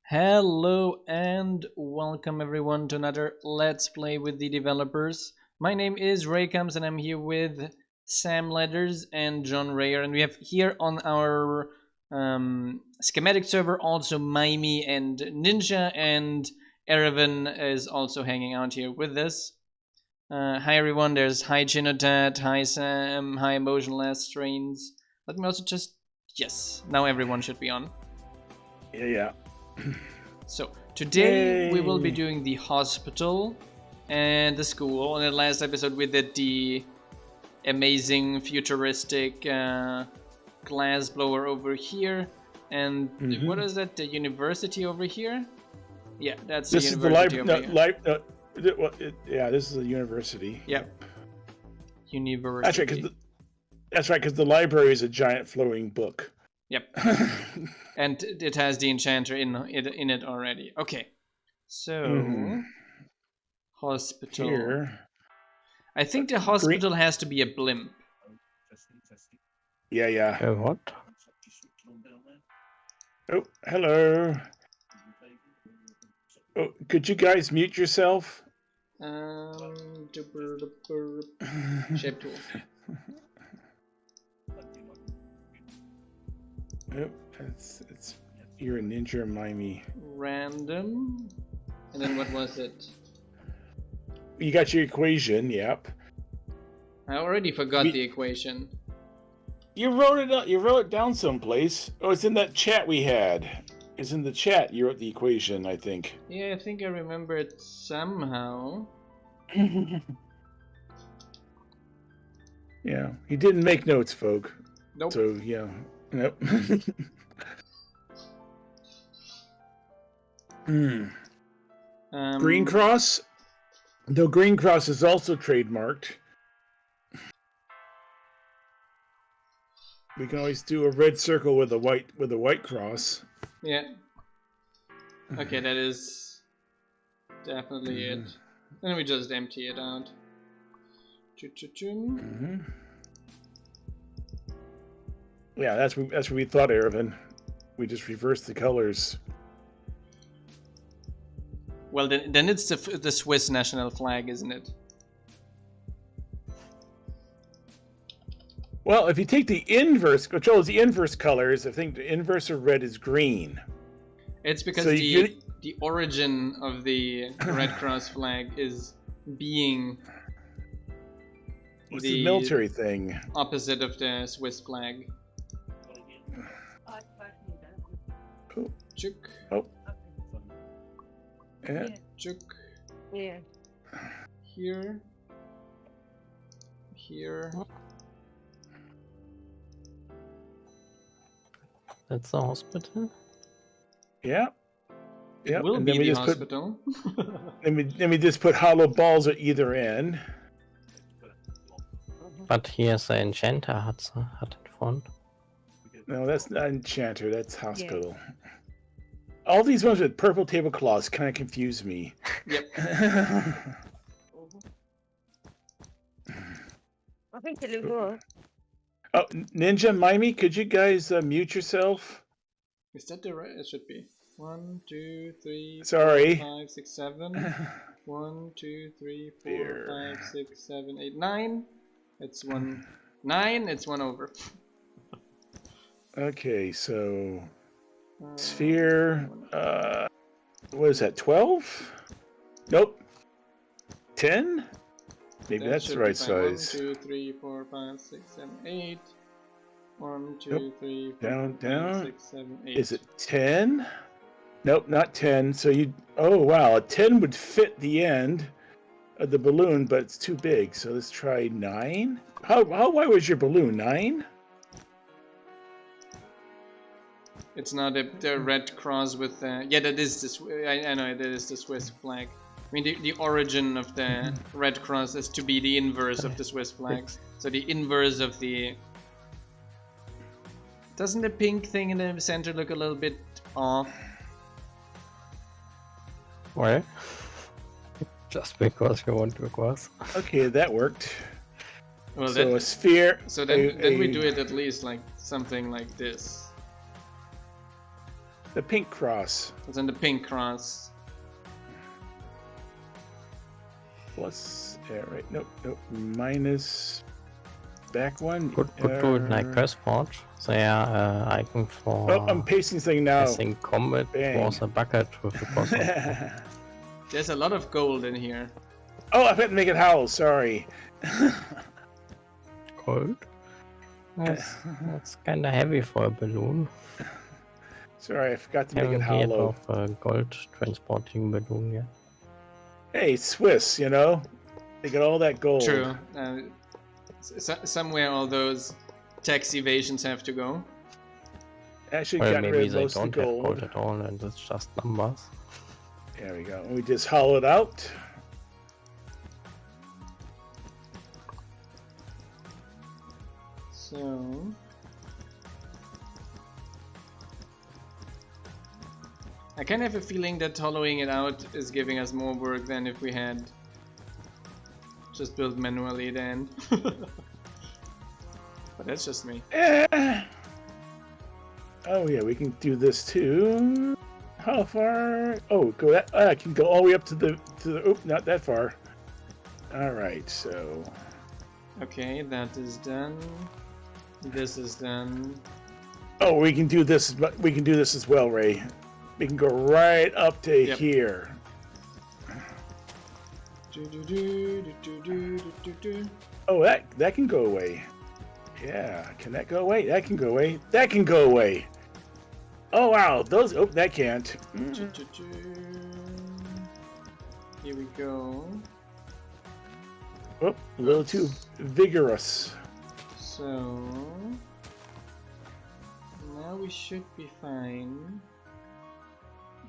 Hello and welcome everyone to another Let's Play with the Developers. My name is Raycoms and I'm here with Sam Leathers and John Rayer, and we have here on our schematic server also Mimey and Ninja, and Erevan is also hanging out here with us. Hi everyone, there's hi Chinotat, hi Sam, hi Emotionless Strains. Let me also yes, now everyone should be on. Yeah. So today we will be Yay. doing the hospital and the school. In the last episode we did the amazing futuristic glass blower over here, and what is that, the university over here? Yeah, that's the university over here. Yeah, this is a university. Yep. University. That's right, because the library is a giant flowing book. Yep. And it has the enchanter in it already. Okay. So hospital. Here. I think the hospital has to be a blimp. Yeah. What? Oh, hello. Oh, could you guys mute yourself? Shape tool. Oh, it's you're a ninja Mimey. Random. And then what was it? You got your equation, yep. I already forgot the equation. You wrote it down someplace. Oh, it's in that chat we had. It's in the chat. You wrote the equation, I think. Yeah, I think I remember it somehow. Yeah, he didn't make notes, folk. Nope. So yeah, nope. Green cross. Though green cross is also trademarked. We can always do a red circle with a white cross. Yeah. Okay, that is definitely it. Then we just empty it out. Yeah, that's what we thought, Erevan. We just reversed the colors. Well, then it's the Swiss national flag, isn't it? Well, if you take the inverse, which is the inverse colors, I think the inverse of red is green. It's because so the origin of the Red Cross flag is being the military thing, opposite of the Swiss flag. Oh. Chuk. Oh. Yeah. Chuk. Yeah. Here. That's the hospital? Yeah. It will be the hospital. Then we just put hollow balls at either end. But here's the enchanter hat in front. No, that's not enchanter, that's hospital. Yeah. All these ones with purple tablecloths kind of confuse me. Yep. I think it looks good. Oh, Ninja, Mimey, could you guys mute yourself? Is that the right? It should be. 1, 2, 3, Sorry. 4, 5, 6, 7. 1, 2, 3, 4, 5, 6, 7, 8, 9. It's 1. 9. It's 1 over. Okay, so sphere. What is that? 12? Nope. 10? Maybe that's the right size. 1, 2, 3, 4, 5, 6, 7, 8. 1, 2, 3, 4, down, 5, 6, 7, 8. Is it 10? Nope, not 10. So you. Oh wow, a 10 would fit the end of the balloon, but it's too big. So let's try 9. How wide was your balloon? 9? It's not the red cross with yeah, that is the I know that is the Swiss flag. I mean, the origin of the Red Cross is to be the inverse of the Swiss flag. So the inverse of the... Doesn't the pink thing in the center look a little bit off? Why? Just because you want to cross. Okay, that worked. Well, so a sphere... So then we do it at least like something like this. The pink cross. It's on the pink cross. Plus, right, nope, minus back one. Could do it like Curseforge. So yeah, icon for. Oh, I'm pasting thing now. I think combat was a bucket with a crossbow. There's a lot of gold in here. Oh, I forgot to make it howl. Sorry. Gold. That's kind of heavy for a balloon. Sorry, I forgot to make it Haven't heard hollow. of a gold transporting balloon yet. Hey, it's Swiss, you know? They got all that gold. True. Somewhere all those tax evasions have to go. Actually, Well, got maybe rid of they most of don't the have gold. gold at all and it's just numbers. There we go. We just hollow it out. So... I kind of have a feeling that hollowing it out is giving us more work than if we had just built manually then. But that's just me. Oh yeah, we can do this too. How far? Oh, go that. I can go all the way up to the. Oop, not that far. All right, so. Okay, that is done. This is done. Oh, we can do this. We can do this as well, Ray. We can go right up to here. Oh, that can go away. Yeah, can that go away? That can go away. That can go away. Oh wow, those. Oh, that can't. Here we go. Oh, a little too vigorous. So now we should be fine.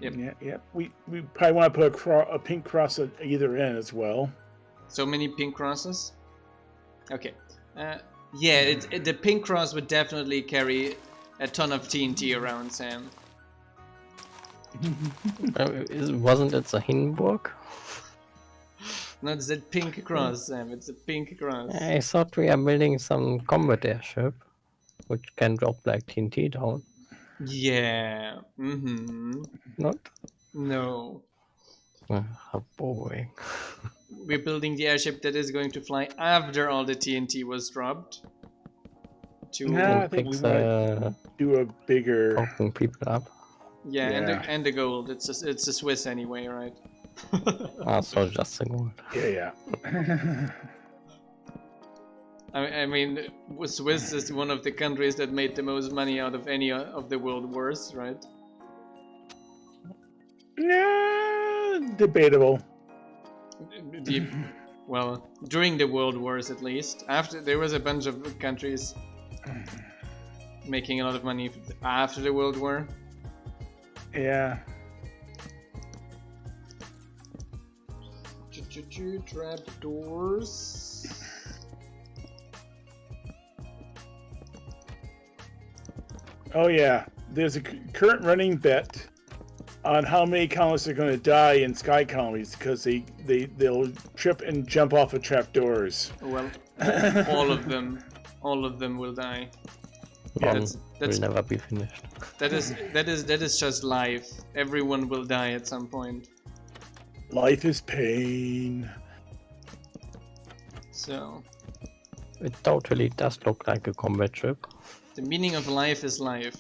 Yep. Yeah. We probably want to put a pink cross at either end as well. So many pink crosses. Okay. Yeah, the pink cross would definitely carry a ton of TNT around, Sam. Wasn't it the Hindenburg? No, it's that pink cross, Sam. It's a pink cross. I thought we are building some combat airship, which can drop like TNT down. Yeah. Mm-hmm. Not? No. How boring. We're building the airship that is going to fly after all the TNT was dropped. No, I think we want to do a bigger. Talking people up. Yeah, Yeah. And the gold. It's a Swiss anyway, right? So just the gold. Yeah. I mean, Swiss is one of the countries that made the most money out of any of the world wars, right? Yeah, debatable. Well, during the world wars at least. After there was a bunch of countries making a lot of money after the World War. Yeah. Trapdoors. Oh yeah. There's a current running bet on how many colonists are going to die in sky colonies because they'll trip and jump off of trapdoors. Well, all of them will die. Yeah, That's will never be finished. that is just life. Everyone will die at some point. Life is pain. So It totally does look like a combat ship. the meaning of life is life.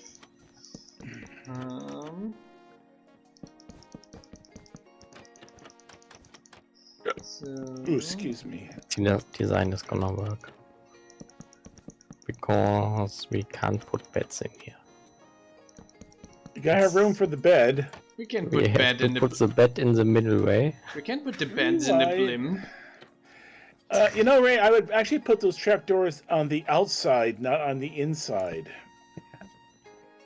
So Ooh, excuse me. The design is gonna work. Because we can't put beds in here. You gotta have room for the bed. we can We put have bed to in put the the bed in the middle way. we can put the beds in the Why? blim. You know, Ray, I would actually put those trapdoors on the outside, not on the inside.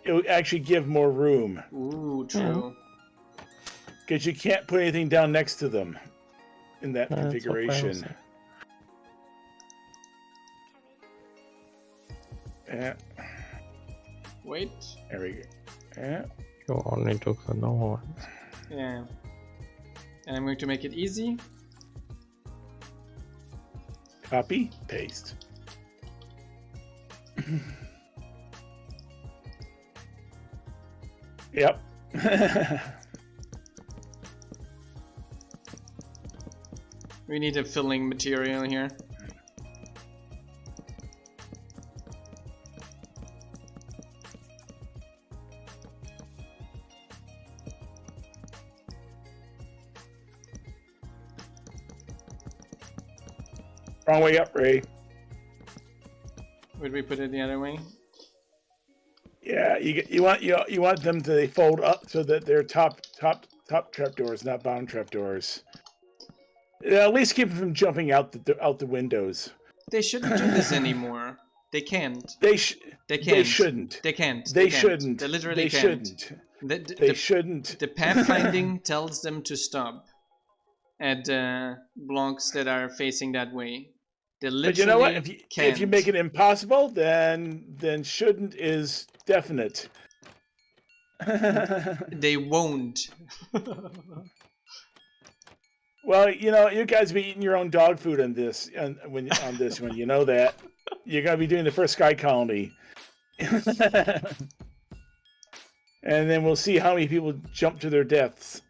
It would actually give more room. Ooh, true. Because you can't put anything down next to them in that That's configuration. what Yeah, Wait. there we go. Yeah. You only took the lower ones. Yeah. And I'm going to make it easy. Copy, paste. Yep, We need a filling material here. Wrong way up, Ray. Would we put it the other way? Yeah, you want them to fold up so that they're top trapdoors, not bottom trapdoors. Yeah, at least keep them from jumping out the windows. They shouldn't do this anymore. They can't. They can't. They shouldn't. They can't. They can't. shouldn't. They literally They can't. shouldn't. They shouldn't. The pathfinding tells them to stop at blocks that are facing that way. They literally But you know what? can't. If you make it impossible, then shouldn't is definite. They won't. Well, you guys be eating your own dog food on this, when you know that you're gonna be doing the first Sky Colony, and then we'll see how many people jump to their deaths.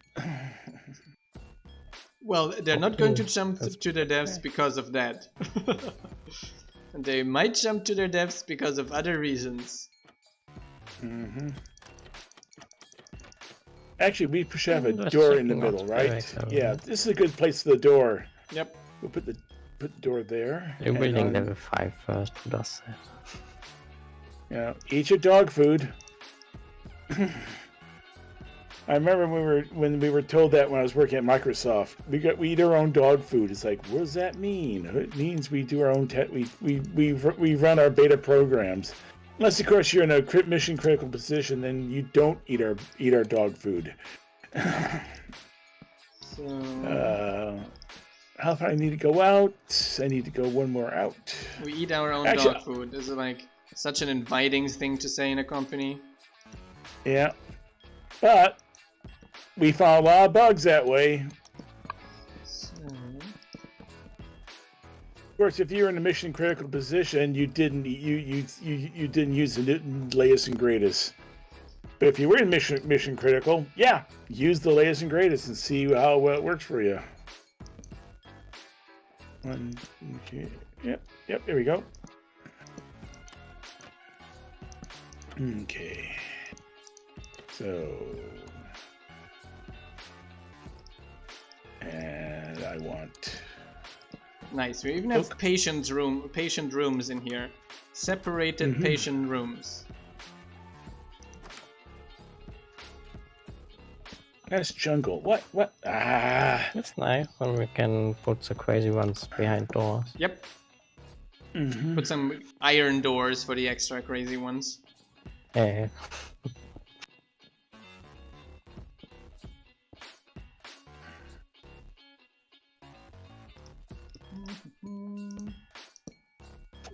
Well, they're not going to jump to their deaths because of that. They might jump to their deaths because of other reasons. Mm-hmm. Actually, we should have a door in the middle, right? Yeah, this is a good place for the door. Yep. We'll put the door there. You're building level 5 first. Who does that? Yeah, eat your dog food. I remember when we were told that when I was working at Microsoft, we eat our own dog food. It's like, what does that mean? It means we do our own we run our beta programs. Unless of course you're in a mission critical position, then you don't eat our dog food. So how far I need to go out? I need to go one more out. we eat our own dog food. Is it like such an inviting thing to say in a company? Yeah, but we found a lot of bugs that way. Of course, if you're in a mission critical position, you didn't use the latest and greatest. But if you were in mission critical, yeah, use the latest and greatest and see how well it works for you. Okay. Yep. There we go. Okay. So, and I want. Nice. We even have patient rooms in here. Separated patient rooms. That's jungle. What? Ah. It's nice when we can put the crazy ones behind doors. Yep. Put some iron doors for the extra crazy ones. Yeah.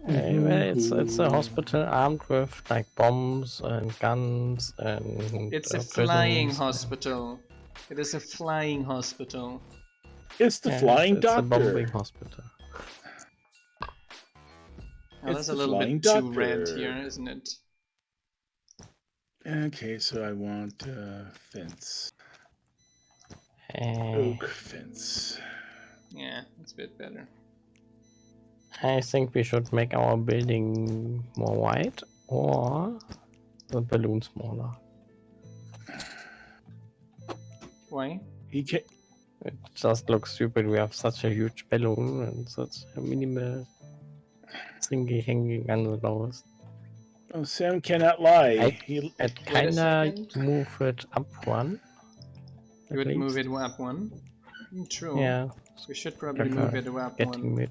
Anyway, it's a hospital armed with like bombs and guns and. It's a flying hospital. It is a flying hospital. It's the flying doctor. It's a bombing hospital. Well, that's a little bit too red here, isn't it? Okay, so I want fence. Oak fence. Yeah, that's a bit better. I think we should make our building more wide or the balloon smaller. Why? It just looks stupid. We have such a huge balloon and such a minimal thingy hanging on the nose. Oh, Sam cannot lie. I'd kinda move it up one. You would move it up one? True. Yeah. We should probably move it up one.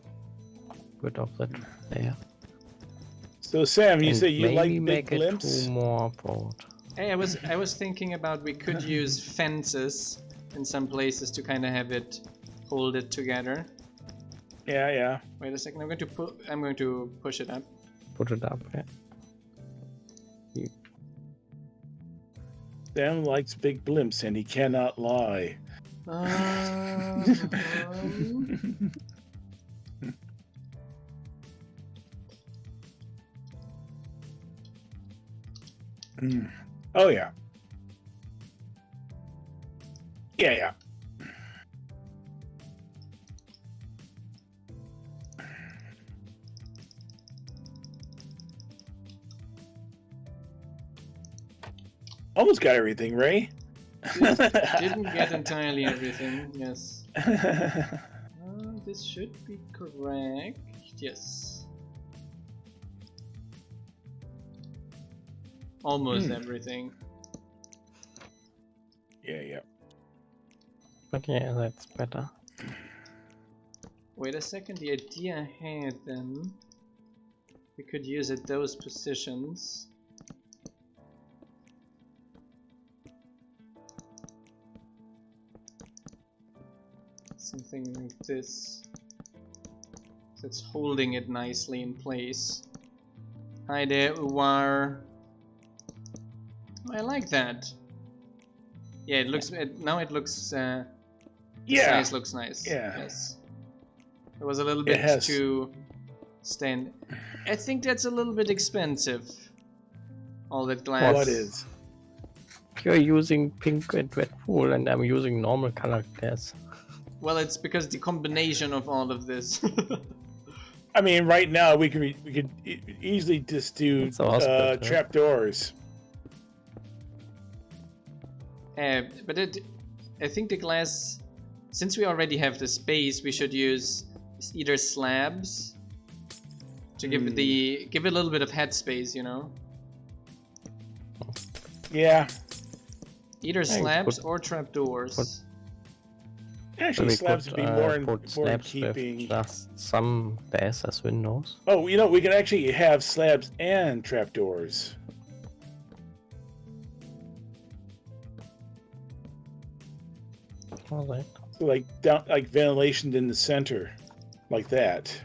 Rid of that there. So Sam, you say you like big make glimpse? It 2 more broad. Hey, I was thinking about we could use fences in some places to kind of have it hold it together. Yeah. Wait a second. I'm going to push it up. Put it up. Yeah. Sam likes big blimps and he cannot lie. Oh yeah. Yeah, yeah. Almost got everything, Ray. Didn't get entirely everything, yes. This should be correct, yes. Almost everything. Yeah, yeah. But yeah, that's better. Wait a second, the idea I had then, we could use at those positions. Something like this. That's holding it nicely in place. Hi there, Uwar. I like that. Yeah, it looks. Now it looks. The size looks nice. Yeah. Yes. It was a little bit too stand. I think that's a little bit expensive. All that glass. What is? You're using pink and red wool, and I'm using normal colored glass. Well, it's because the combination of all of this. I mean, right now we could easily just do trapdoors. But I think the glass, since we already have the space, we should use either slabs to give give it a little bit of head space, you know. Yeah. Either slabs or trapdoors. Actually, slabs would be more in slabs keeping. With just some glass as windows. Oh, you know, we can actually have slabs and trapdoors. All right. So like ventilation in the center, like that.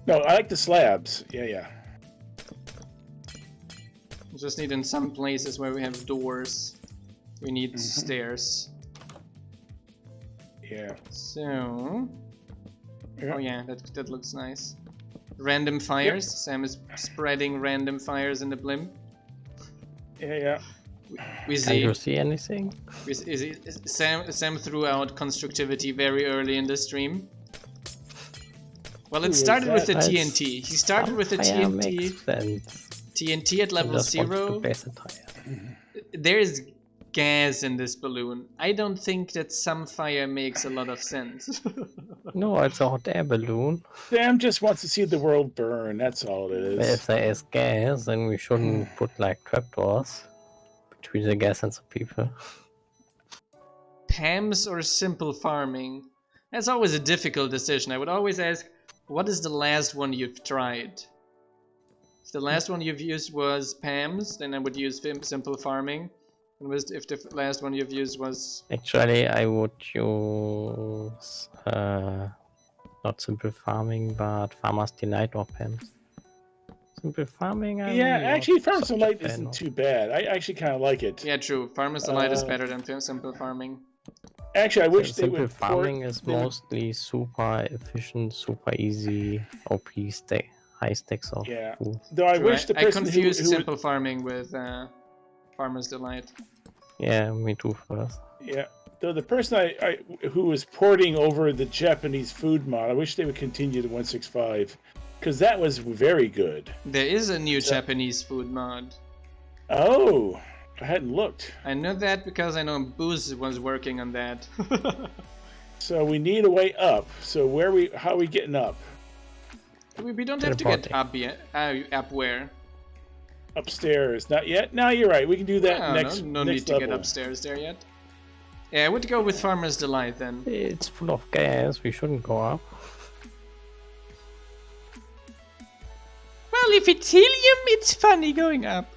No, I like the slabs. Yeah, yeah. We just need in some places where we have doors, we need stairs. Yeah. So. Oh yeah, that looks nice. Random fires. Yep. Sam is spreading random fires in the blimp. Yeah, yeah. We see. Can you see anything? Sam threw out constructivity very early in the stream. Well, it started with the TNT. He started with the TNT. TNT at level 0. There is gas in this balloon. I don't think that some fire makes a lot of sense. No, it's a hot air balloon. Sam just wants to see the world burn. That's all it is. But if there is gas, then we shouldn't put like trapdoors between the gas and the people. PAMs or simple farming? That's always a difficult decision. I would always ask, what is the last one you've tried? If the last one you've used was PAMs, then I would use simple farming. And if the last one you've used was... Actually, I would use not simple farming, but Farmer's Delight or PAMs. Simple farming, actually, Farmer's Delight isn't too bad. I actually kind of like it. Yeah, true. Farmer's Delight is better than simple farming. Actually, I wish they would. Simple farming is mostly super efficient, super easy, OP high stacks of food. Though I wish the person I confused simple farming with Farmer's Delight. Yeah, me too first. Yeah, though the person who was porting over the Japanese food mod, I wish they would continue the 165, because that was very good. There is a new Japanese food mod. Oh, I hadn't looked. I know that because I know Booz was working on that. So we need a way up. So how are we getting up? We don't have to get up yet. Up where? Upstairs. Not yet? No, you're right. We can do that next No next need to level. get upstairs there yet. Yeah, I would go with Farmer's Delight then. It's full of gas. We shouldn't go up. Well, if it's helium, it's funny going up.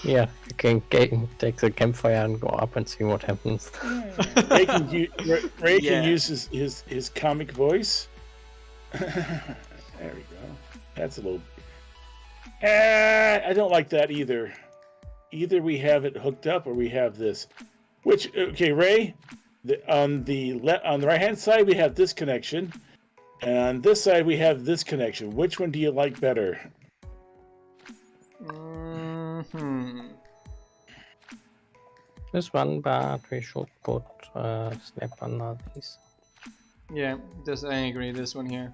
Yeah, you can take the campfire and go up and see what happens. Ray can use his comic voice. There we go. That's a little... I don't like that either. Either we have it hooked up or we have this. Okay, Ray, on the right-hand side, we have this connection. And on this side, we have this connection. Which one do you like better? This one, but we should put snap under these. Yeah, this I agree. This one here.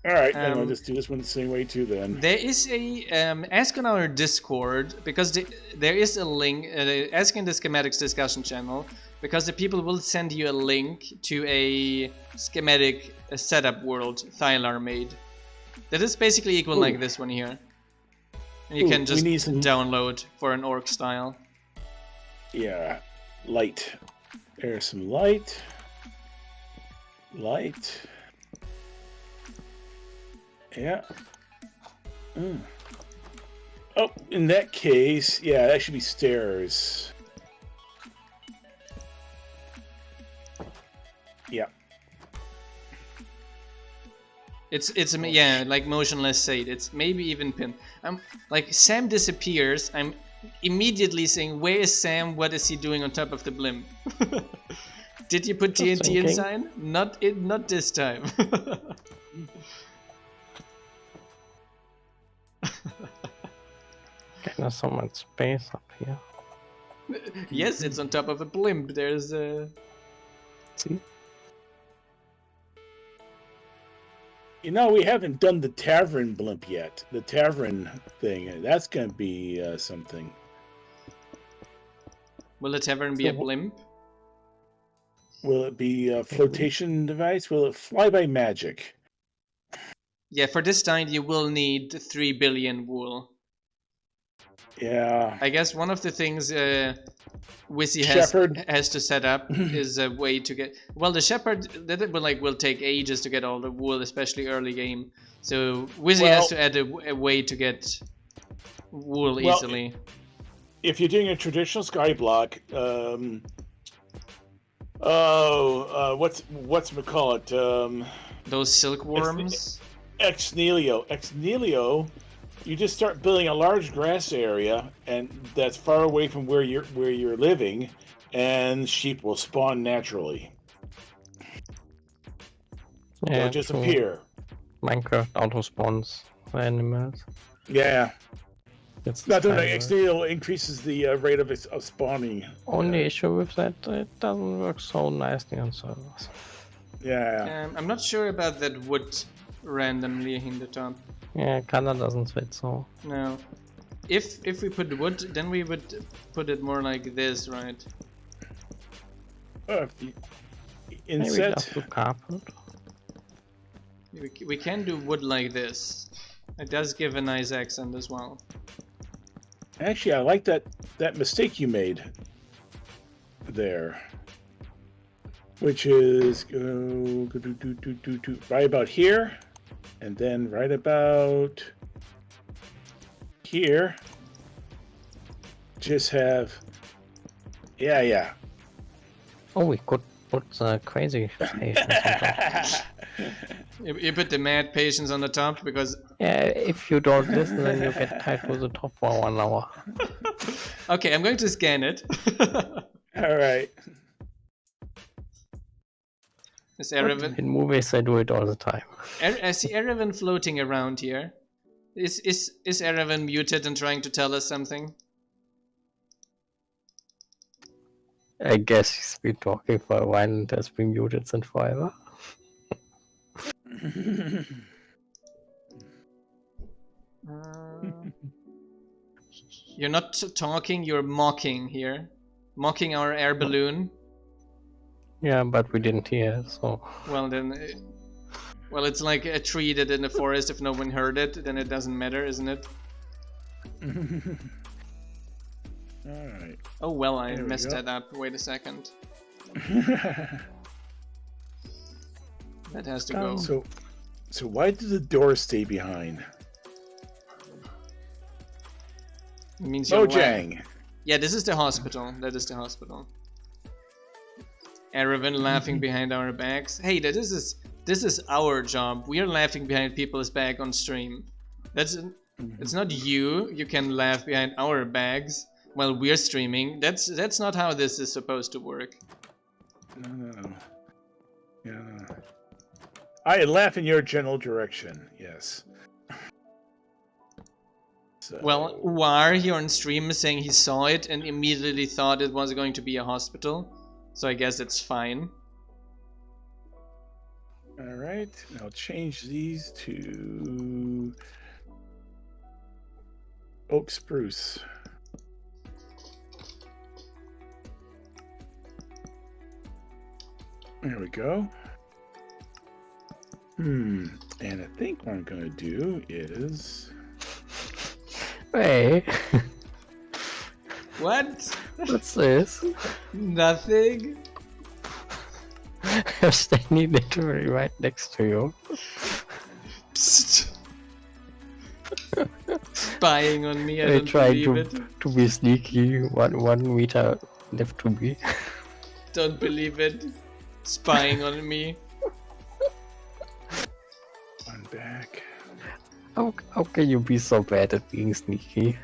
All right, then I'll just do this one the same way too. Then There is a ask on our Discord because there is a link. Ask in the schematics discussion channel because the people will send you a link to a schematic setup world Thylar made. That is basically equal like this one here, and you can just download for an orc style. Yeah, light. There's some light. Light. Yeah. Oh, in that case, yeah, that should be stairs. Yeah. It's yeah, like motionless state. It's maybe even pin. Like Sam disappears. I'm immediately saying, "Where is Sam? What is he doing on top of the blimp?" Did you put TNT inside? Not this time. There's so much space up here. Yes, it's on top of a blimp. There's See? You know, we haven't done the tavern blimp yet. The tavern thing. That's going to be something. Will the tavern be a blimp? Will it be a flotation device? Will it fly by magic? Yeah, for this time you will need 3 billion wool. Yeah. I guess one of the things Wizzy has to set up is a way to get. Well, the shepherd that will take ages to get all the wool, especially early game. So Wizzy has to add a way to get wool easily. If you're doing a traditional skyblock, what's we call it? Those silkworms. Ex nihilo. You just start building a large grass area, and that's far away from where you're living, and sheep will spawn naturally. Yeah, they'll just appear. Minecraft auto spawns animals. Yeah. It's not that ex nihilo increases the rate of spawning. Only issue with that, it doesn't work so nicely on servers. Yeah. I'm not sure about that wood randomly in the top. Yeah, color doesn't fit so. No. If we put wood, then we would put it more like this, right? Maybe just do carpet. We can do wood like this. It does give a nice accent as well. Actually, I like that mistake you made there, which is right about here, and then right about here. Just have, yeah. Oh, we could put crazy patience on top. You put the mad patience on the top because... Yeah, if you don't listen, then you get tied to the top for 1 hour. Okay, I'm going to scan it. Alright. Is Erevan... In movies, I do it all the time. I see Erevan floating around here. Is Erevan muted and trying to tell us something? I guess he's been talking for a while and has been muted since forever. You're not talking, you're mocking here. Mocking our air balloon. Yeah, but we didn't hear it, so... Well then... Well, it's like a tree that in the forest, if no one heard it, then it doesn't matter, isn't it? Alright. Oh well, I messed that up. Wait a second. That has to go. So why did the door stay behind? It means you're Mojang. Yeah, this is the hospital. That is the hospital. Erevan laughing behind our backs. Hey, this is our job. We are laughing behind people's back on stream. It's not you. You can laugh behind our backs while we're streaming. That's not how this is supposed to work. No. Yeah. I laugh in your general direction. Yes. Well, War here on stream is saying he saw it and immediately thought it was going to be a hospital. So I guess it's fine. All right, I'll change these to oak spruce. There we go. And I think what I'm going to do is... Hey, What? what's this? Nothing? I'm standing literally right next to you. Psst. Spying on me, I I don't tried believe it. to be sneaky. One meter left to be. Don't believe it. Spying on me. One back. How can you be so bad at being sneaky?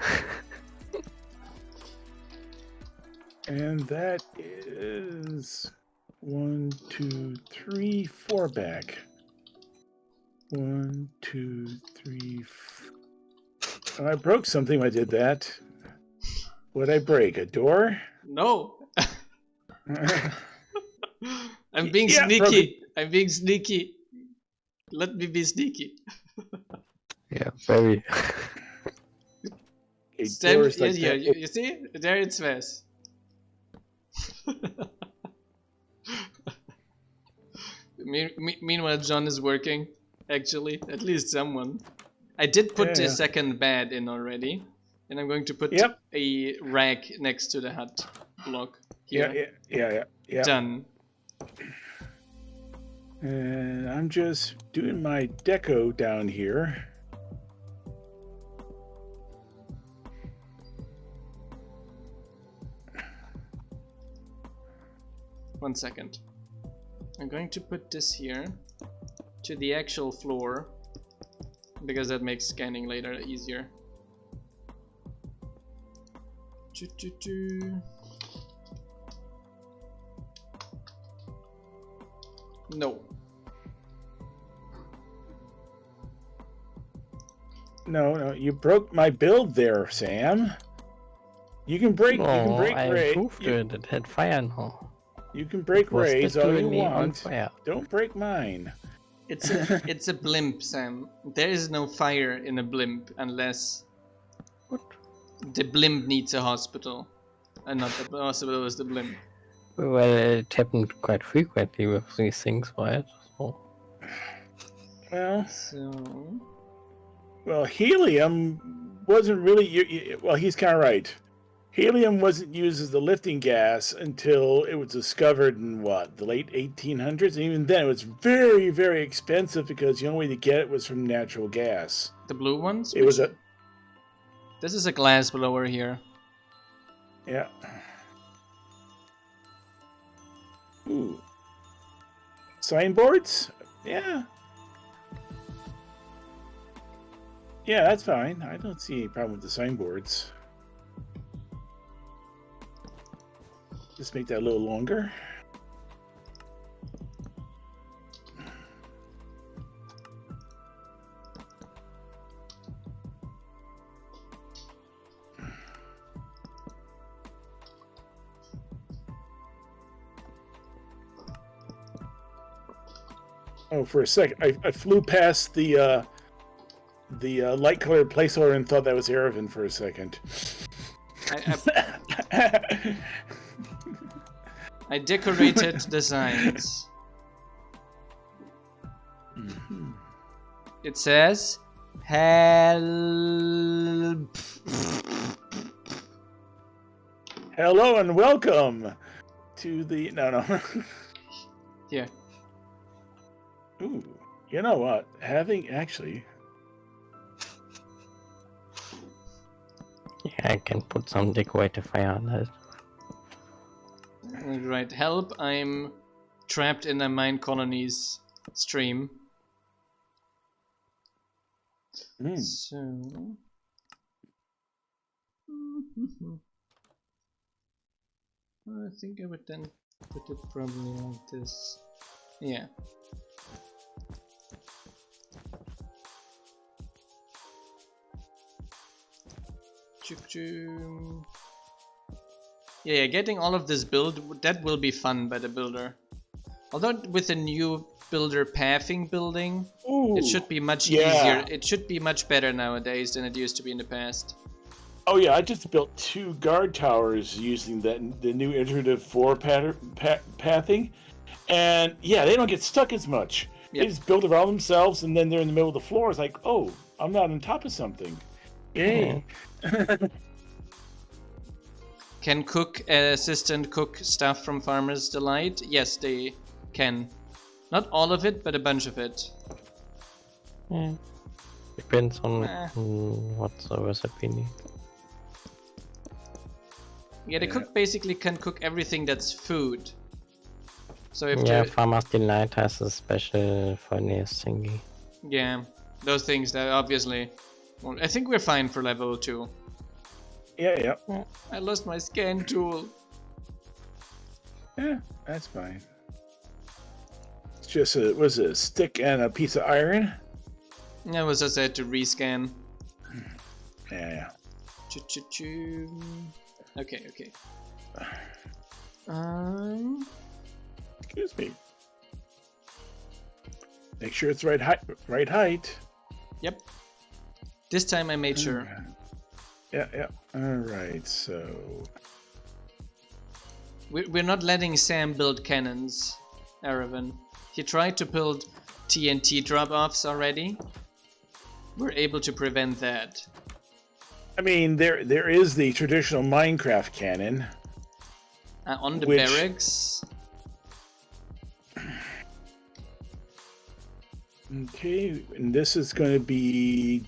And that is 1, 2, 3, 4 back. 1, 2, 3, 4. Oh, I broke something when I did that. What'd I break? A door? No. I'm being Yeah, sneaky. I'm being sneaky. Let me be sneaky. Yeah, very. A Stand door's like here. that. You see? There it's Wes. Meanwhile, John is working. Actually, at least someone. I did put the second bed in already, and I'm going to put a rack next to the hut block here. Yeah. Done. And I'm just doing my deco down here. One second. I'm going to put this here to the actual floor because that makes scanning later easier. No. No, you broke my build there, Sam. You can break. No, you can break I Ray. improved it. It had fire now. You can break Was Rays all you literally on want. fire. Don't break mine. It's a blimp, Sam. There is no fire in a blimp unless What? the blimp needs a hospital, and not the hospital is the blimp. Well, it happened quite frequently with these things, right? So. Well, helium wasn't really. Well, he's kind of right. Helium wasn't used as the lifting gas until it was discovered in the late 1800s. And even then, it was very, very expensive because the only way to get it was from natural gas. The blue ones? It was a. This is a glass blower here. Yeah. Ooh. Signboards? Yeah. Yeah, that's fine. I don't see any problem with the signboards. Just make that a little longer. Oh, for a second, I flew past the light-colored placeholder and thought that was Erevan for a second. I decorated the signs. Mm-hmm. It says, help. Hello and welcome to the... No. Here. Ooh, you know what? Having actually... Yeah, I can put some decorative fire on it. Right, help, I'm trapped in a Minecolonies stream. So... I think I would then put it probably like this. Yeah. Yeah, getting all of this build, that will be fun by the builder. Although with the new builder pathing building, Ooh, it should be much yeah. easier. It should be much better nowadays than it used to be in the past. Oh yeah, I just built 2 guard towers using the new iterative 4 pathing, and yeah, they don't get stuck as much. Yep. They just build around themselves, and then they're in the middle of the floor. It's like, oh, I'm not on top of something. Yay! Can assistant cook stuff from Farmer's Delight? Yes, they can. Not all of it, but a bunch of it. Yeah. Depends on what the recipe needs. Yeah, the cook basically can cook everything that's food. So if Farmer's Delight has a special furnace thingy. Yeah, those things that obviously. Well, I think we're fine for level 2. Yeah. I lost my scan tool. Yeah, that's fine. It's just a stick and a piece of iron. I was just had to rescan. Yeah. Okay. Excuse me. Make sure it's right height. Yep. This time I made sure. Yeah. All right. So we're not letting Sam build cannons, Aravan. He tried to build TNT drop-offs already. We're able to prevent that. I mean, there is the traditional Minecraft cannon. On the barracks. Okay, and this is going to be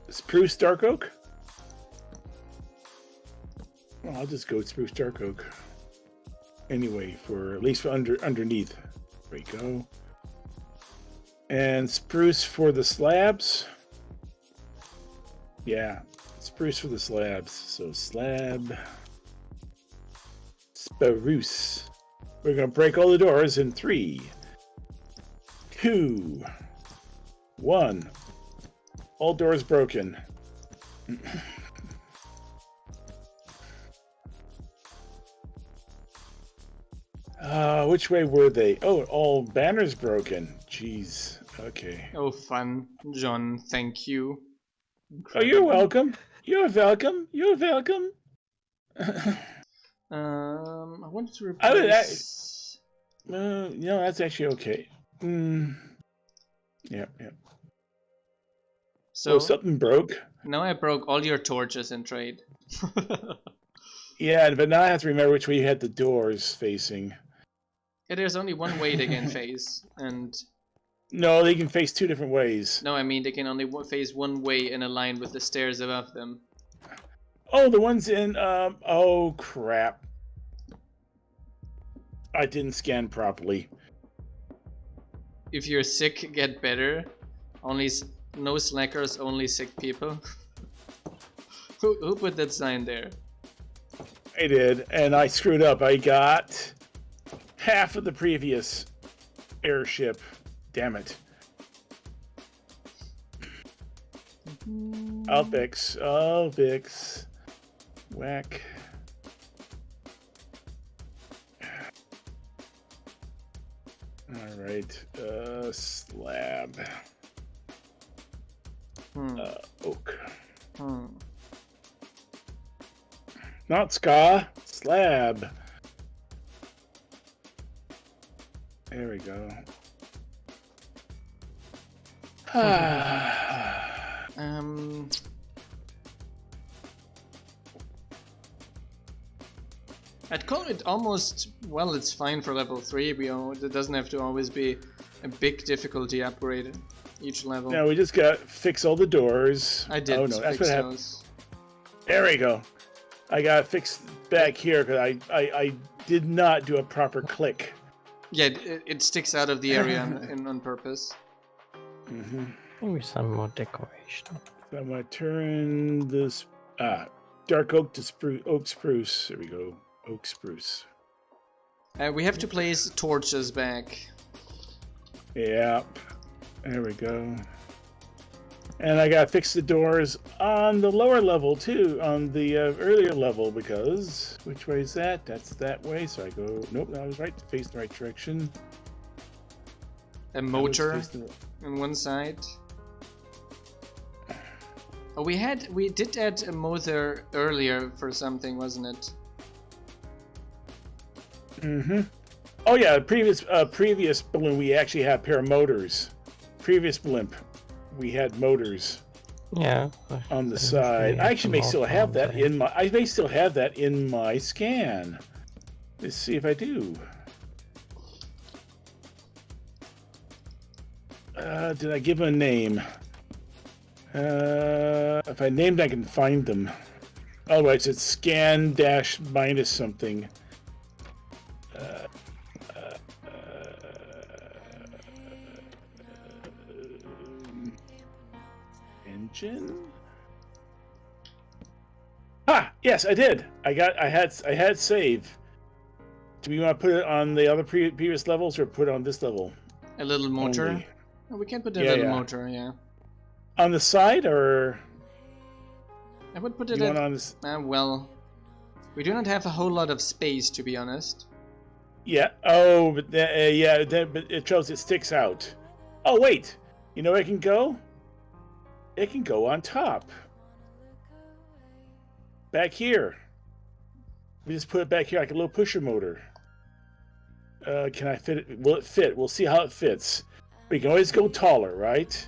spruce dark oak. Well, I'll just go with spruce dark oak. Anyway, for at least for underneath. There we go. And spruce for the slabs. Yeah, spruce for the slabs. So slab, spruce. We're gonna break all the doors in 3, 2, 1. All doors broken. Which way were they? Oh, all banners broken. Jeez. Okay. Oh, fun, John. Thank you. Oh, you're welcome. You're welcome. You're welcome. I wanted to replace. No, that's actually okay. Yeah. So something broke. Now I broke all your torches in trade. Yeah, but now I have to remember which way you had the doors facing. Yeah, there's only one way they can face, and no, they can face 2 different ways. no, I mean they can only face one way in a line with the stairs above them. Oh, the ones in oh crap. I didn't scan properly. If you're sick, get better. Only no slackers, only sick people. Who put that sign there? I did, and I screwed up. I got half of the previous airship. Damn it. I'll fix. Whack. Alright, slab. Oak. Not ska, slab. There we go. I'd call it almost, well, it's fine for level 3, it doesn't have to always be a big difficulty upgrade each level. Now we just got fix all the doors. I did. Oh no, that's fix what happened. those. There we go. I got fixed back here because I did not do a proper click. Yeah, it sticks out of the area on purpose. Maybe some more decoration. So I'm gonna turn this dark oak to oak spruce. There we go. Oak spruce. We have to place torches back. Yeah. There we go. And I gotta fix the doors on the lower level too, on the earlier level, because which way is that? That's that way. So I go. Nope, I was right. Face the right direction. A motor on one side. Oh, we did add a motor earlier for something, wasn't it? Mm-hmm. Oh yeah, previous balloon we actually had a pair of motors. Previous blimp, we had motors. Yeah. On the side. I actually may still have that in my. I may still have that in my scan. Let's see if I do. Did I give them a name? If I named, I can find them. Otherwise, it's scan dash minus something. Engine. Ah, yes, I did. I had save. Do we want to put it on the other previous levels or put it on this level? A little motor. Only. Oh, we can put a little motor, yeah. On the side, or I would put it you at. want on this? Well, we do not have a whole lot of space, to be honest. Yeah. Oh, but yeah, but it shows it sticks out. Oh wait, you know where it can go? It can go on top. Back here. We just put it back here like a little pusher motor. Can I fit it? Will it fit? We'll see how it fits. We can always go taller, right?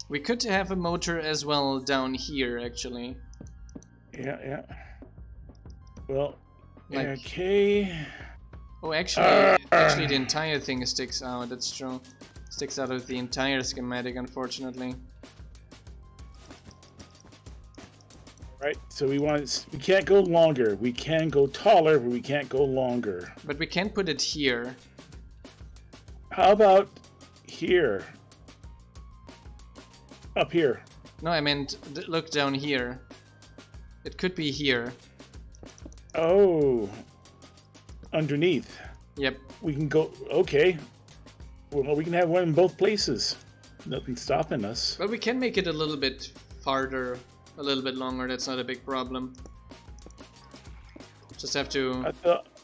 We could have a motor as well down here, actually. Yeah. Well, Like, okay. oh, actually, the entire thing sticks out. That's true. Sticks out of the entire schematic, unfortunately. Right. So we can't go longer. We can go taller, but we can't go longer. But we can put it here. How about here? Up here. No, I meant look down here. It could be here. Oh. Underneath. Yep. We can go. Okay. Well, we can have one in both places. Nothing's stopping us. But we can make it a little bit farther, a little bit longer. That's not a big problem. Just have to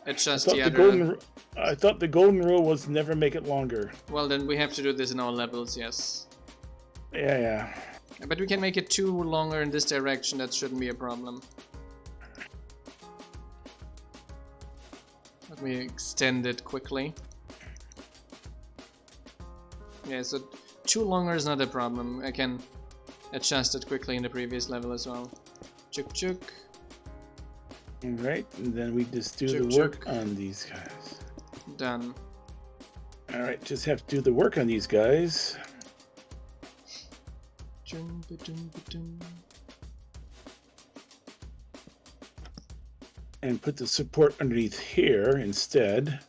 adjust the other. I thought the golden rule was never make it longer. Well, then we have to do this in all levels, yes. Yeah. But we can make it 2 longer in this direction. That shouldn't be a problem. Let me extend it quickly. Yeah, so 2 longer is not a problem. I can adjust it quickly in the previous level as well. Chuk. Alright, and then we just do the work on these guys. Done. Alright, just have to do the work on these guys. And put the support underneath here instead.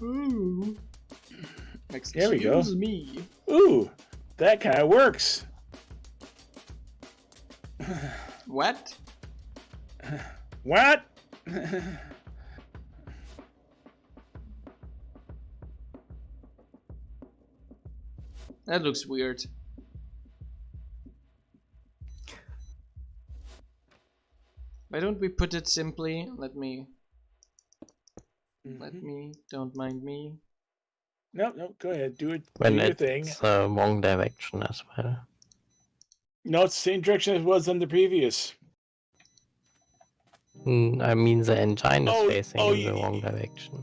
Ooh. There we go. Excuse me. Ooh, that kind of works. What? What? That looks weird. Why don't we put it simply? Let me, don't mind me. No, go ahead. Do it. When do your thing. it's the wrong direction as well. No, it's the same direction as it was on the previous. I mean the engine is facing in you the wrong direction.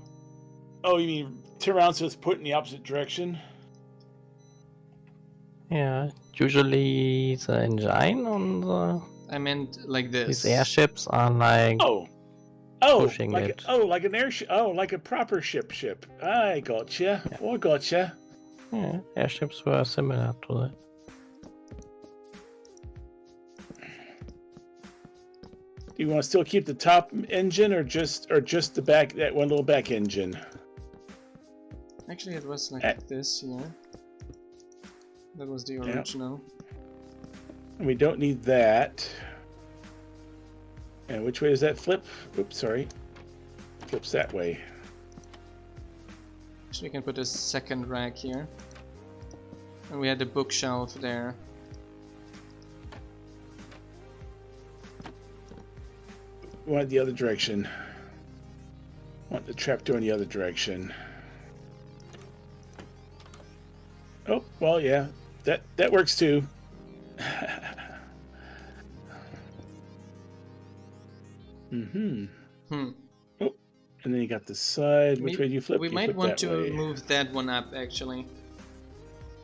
Oh, you mean turn around so it's put in the opposite direction? Yeah, usually the engine on the I meant like this. these airships are like pushing like it. like an airship. Oh, like a proper ship. I gotcha. Yeah. Oh, gotcha. Yeah, airships were similar to that. Do you want to still keep the top engine or just the back, that one little back engine? Actually, it was like this, yeah. That was the original. And we don't need that. And which way does that flip? Oops, sorry. Flips that way. So we can put a second rack here. And we had the bookshelf there. Want the other direction. Want the trapdoor in the other direction. Oh, well, yeah. That works too. Mm-hmm. Oh, and then you got the side. Which way do you flip? We You might flip want that to way. move that one up, actually.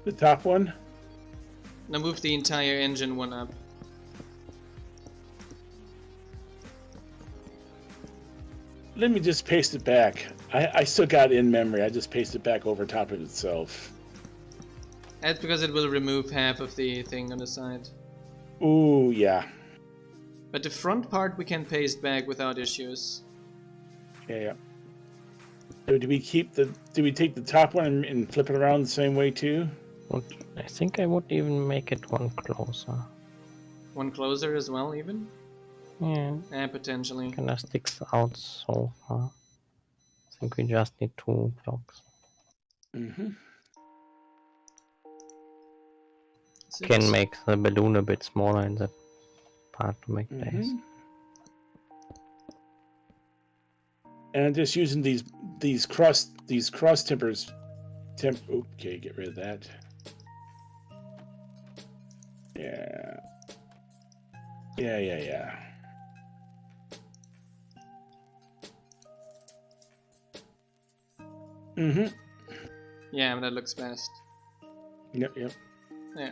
The top one? Now move the entire engine one up. Let me just paste it back. I still got it in memory. I just paste it back over top of itself. That's because it will remove half of the thing on the side. Ooh, yeah. But the front part we can paste back without issues. Yeah. So do we take the top one and flip it around the same way too? I think I would even make it one closer. One closer as well, even? Yeah, Potentially. kinda sticks out so far. I think we just need 2 blocks. Mm-hmm. Can make the balloon a bit smaller in that part to make space. And I'm just using these cross timbers. Okay, get rid of that. Yeah. Yeah. Mm-hmm. Yeah, but that looks best. Yep. Yeah.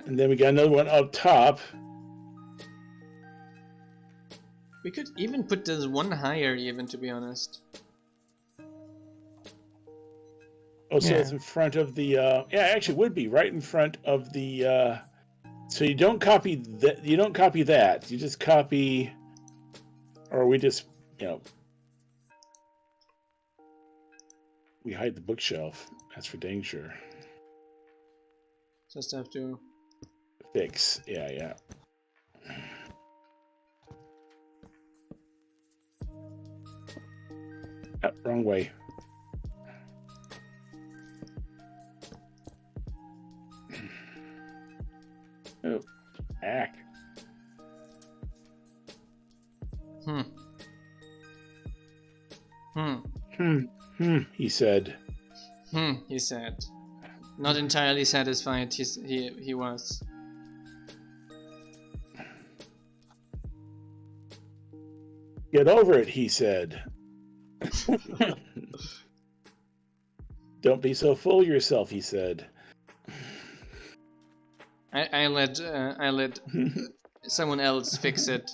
And then we got another one up top. We could even put this one higher, even, to be honest. Oh, so Yeah. it's in front of the. Yeah, actually, it would be right in front of the. So you don't copy that. You don't copy that. You just copy, or we just, we hide the bookshelf. That's for dang sure. Just have to. Fix. Yeah. Oh, wrong way. Oh, back. He said. He said. Not entirely satisfied, he was. Get over it, he said. Don't be so full of yourself, he said. I let someone else fix it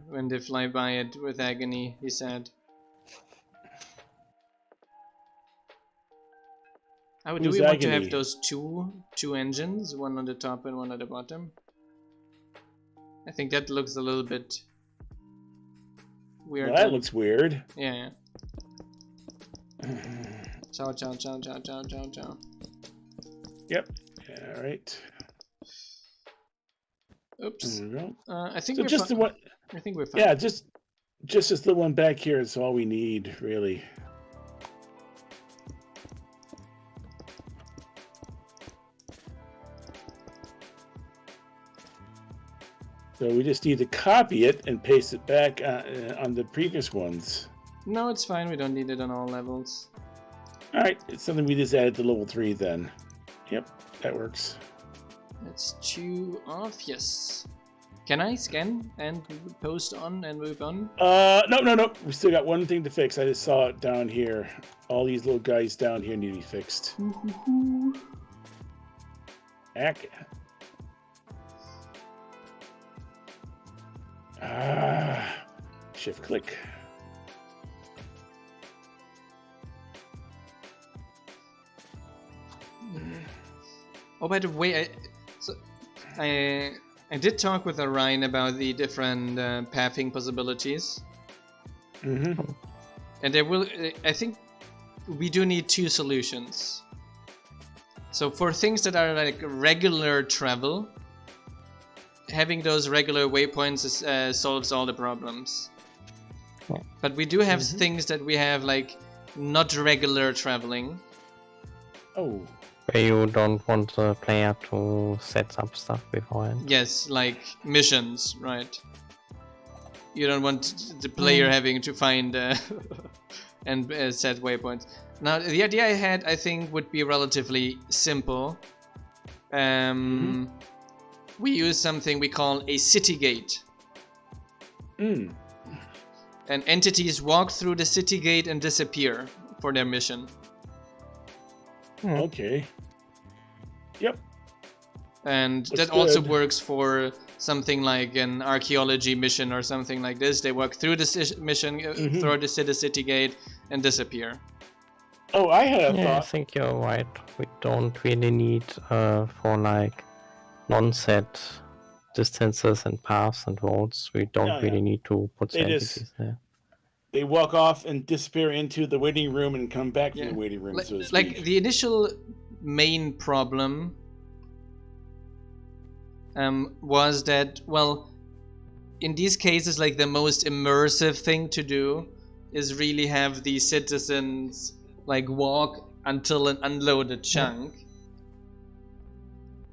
when they fly by it with agony, he said. Oh, do Who's we want to agony? have those two engines, one on the top and one at the bottom? I think that looks a little bit weird. Well, that looks weird. Yeah. Ciao. Yep. All right. Oops. There we go. I think So we're just the fine. one. I think we're fine. Yeah, just this little one back here is all we need, really. So we just need to copy it and paste it back on the previous ones. No, it's fine. We don't need it on all levels. All right, it's something we just added to level 3 then. Yep, that works. That's 2 off. Yes. Can I scan and post on and move on? No. We still got one thing to fix. I just saw it down here. All these little guys down here need to be fixed. Back. Shift click. Oh, by the way, I did talk with Orion about the different pathing possibilities, Mm-hmm. and there will. I think we do need 2 solutions. So for things that are like regular travel, having those regular waypoints solves all the problems. But we do have things that we have like not regular traveling, Oh. Where you don't want the player to set up stuff beforehand. Yes, like missions, right? You don't want the player having to find and set waypoints. Now, the idea I had, I think, would be relatively simple. We use something we call a city gate. Mm. And entities walk through the city gate and disappear for their mission. Okay. Yep. And That's that also good. works for something like an archaeology mission or something like this. They walk through the mission, through the city gate, and disappear. Oh, I had a Yeah, I thought. think you're right. We don't really need for like non-set distances and paths and roads. We don't really need to put They entities there. They walk off and disappear into the waiting room and come back from the waiting room, so to speak. Like the initial main problem was that, well, in these cases, like the most immersive thing to do is really have the citizens like walk until an unloaded chunk.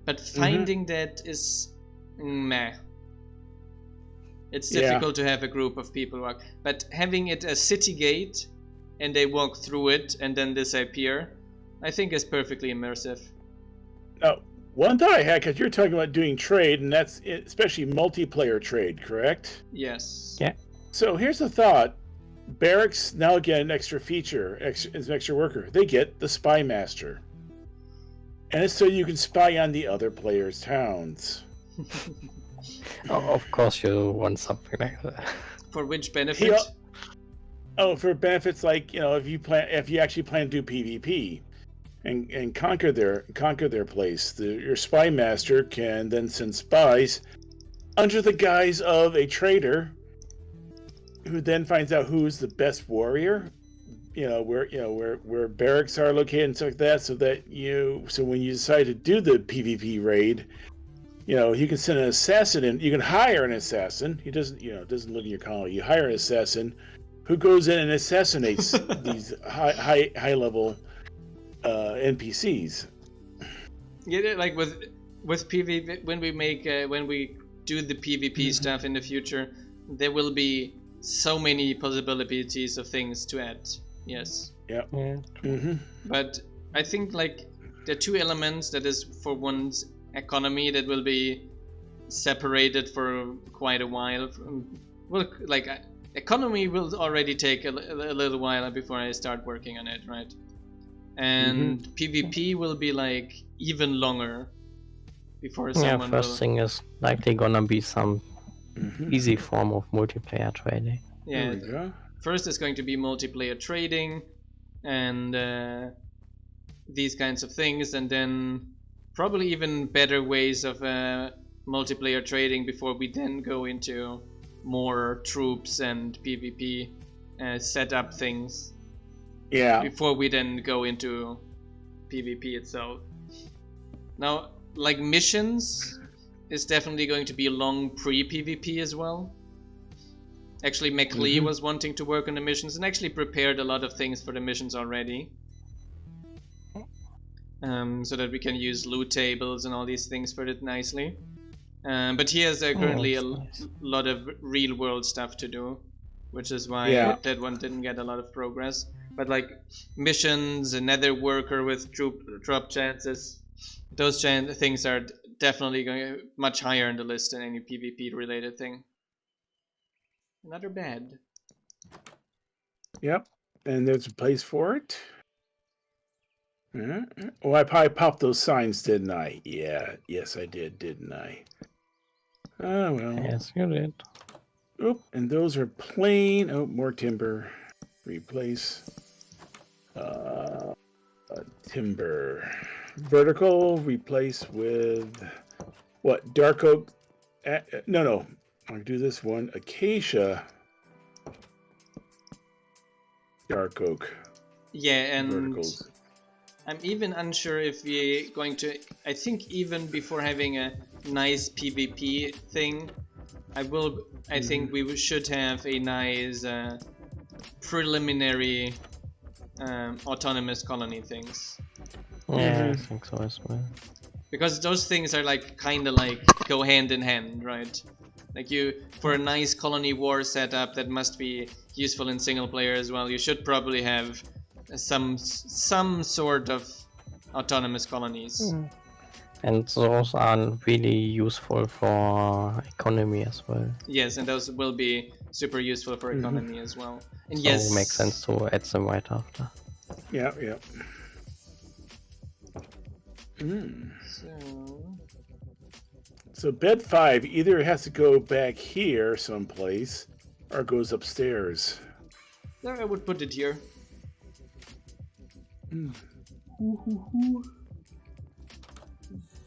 But finding that is meh. It's difficult to have a group of people walk. But having it a city gate and they walk through it and then disappear, I think is perfectly immersive. Now, one thought I had, because you're talking about doing trade, and that's especially multiplayer trade, correct? Yes. Yeah. So here's the thought. Barracks now get an extra feature, as an extra worker. They get the Spy Master. And it's so you can spy on the other players' towns. Oh, of course you want something like that. For which benefit? For benefits like, if you actually plan to do PvP and conquer their place, your Spy Master can then send spies under the guise of a trader, who then finds out who's the best warrior, where barracks are located and stuff like that, so when you decide to do the PvP raid, you can send an assassin in. You can hire an assassin. He doesn't live in your colony. You hire an assassin who goes in and assassinates these high level NPCs. Yeah, like with PvP, when we do the PvP stuff in the future, there will be so many possibilities of things to add. Yes. Yep. Yeah. But I think like the two elements, that is for one's economy, that will be separated for quite a while. Economy will already take a little while before I start working on it, right? And PvP will be like even longer before someone first thing is likely gonna be some easy form of multiplayer trading. Yeah. First is going to be multiplayer trading and these kinds of things, and then probably even better ways of multiplayer trading before we then go into more troops and PvP setup things. Yeah. Before we then go into PvP itself. Now, like missions is definitely going to be long pre-PvP as well. Actually, McLee was wanting to work on the missions and actually prepared a lot of things for the missions already. So that we can use loot tables and all these things for it nicely. But he has currently a lot of real world stuff to do, which is why that one didn't get a lot of progress. But like missions, a nether worker with drop chances, those things are definitely going much higher in the list than any PvP related thing. Not bad. Yep. And there's a place for it. Oh, I probably popped those signs, didn't I? Yeah. Yes, I did, didn't I? Oh, well. Yes, you did. Oop, and those are plain. Oh, more timber. Replace. Timber. Vertical, replace with what? Dark oak. No. I'll do this one. Acacia. Dark oak. Yeah, and verticals. I'm even unsure if we're going to. I think even before having a nice PvP thing, I think we should have a nice preliminary autonomous colony things. Yeah, I think so as well. Because those things are like kind of like go hand in hand, right? Like for a nice colony war setup that must be useful in single player as well, you should probably have some sort of autonomous colonies. And those are really useful for economy as well. Yes, and those will be super useful for economy as well. And So yes, makes sense to add them right after. Yeah. So bed 5 either has to go back here someplace or goes upstairs. there I would put it here.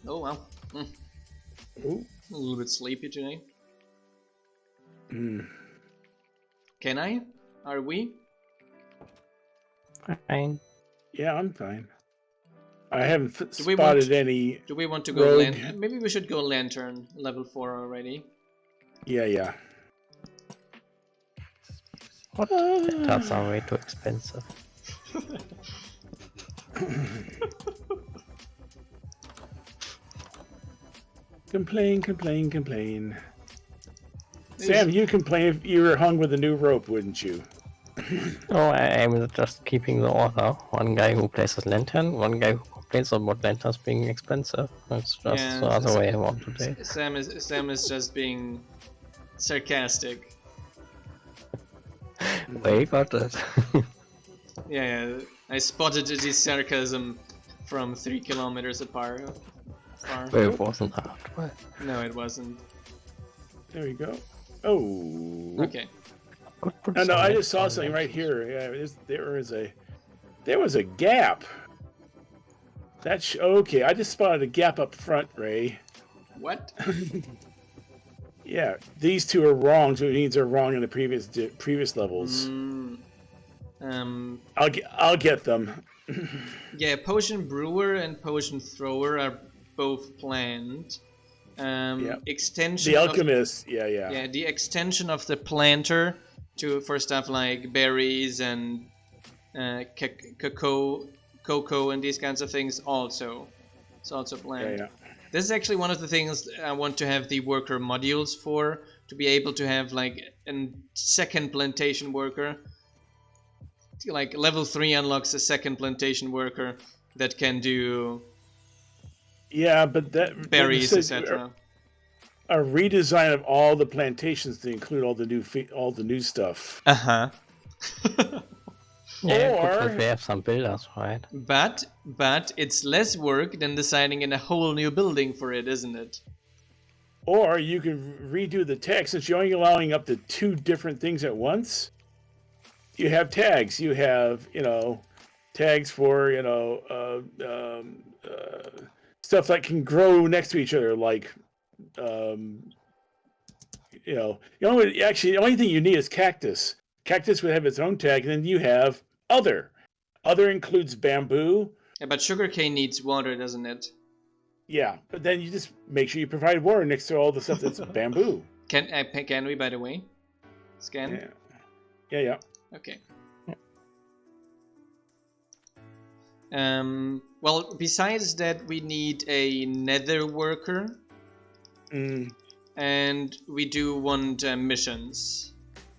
Oh well. Oh. A little bit sleepy today. Mm. Can I? Are we? Fine. Yeah, I'm fine. I haven't we spotted want- any. Do we want to go Rogue. Maybe we should go lantern level 4 already. Yeah. What? That's are way too expensive. Complain. Sam, you complain if you were hung with a new rope, wouldn't you? Oh, I'm just keeping the order. One guy who plays a lantern, one guy who complains about lanterns being expensive. That's just Yeah, the other way around today. Sam is just being sarcastic. Way about it. Yeah, I spotted the sarcasm from 3 kilometers apart. But it wasn't hard. Well, No, it wasn't. There you go. Oh. Okay. No, I just saw something right here. Yeah, there was a gap. That's okay. I just spotted a gap up front, Ray. What? Yeah, these two are wrong. So it means they're wrong in the previous levels. I'll get them. Yeah, potion brewer and potion thrower are both planned. Extension. The alchemist. Yeah. Yeah, the extension of the planter for stuff like berries and cocoa and these kinds of things also. It's also planned. Yeah. This is actually one of the things I want to have the worker modules for, to be able to have like a second plantation worker. Like level 3 unlocks a second plantation worker that can do but that berries, etc. A redesign of all the plantations to include all the new stuff. Uh-huh. Yeah, we have some builders, right? But it's less work than designing in a whole new building for it, isn't it? Or you can redo the text since you're only allowing up to 2 different things at once. You have tags. You have tags for stuff that can grow next to each other, like the only thing you need is cactus. Cactus would have its own tag, and then you have other. Other includes bamboo. Yeah, but sugarcane needs water, doesn't it? Yeah, but then you just make sure you provide water next to all the stuff that's bamboo. Can we, by the way, scan? Yeah. Okay. Well, besides that, we need a nether worker, and we do want missions.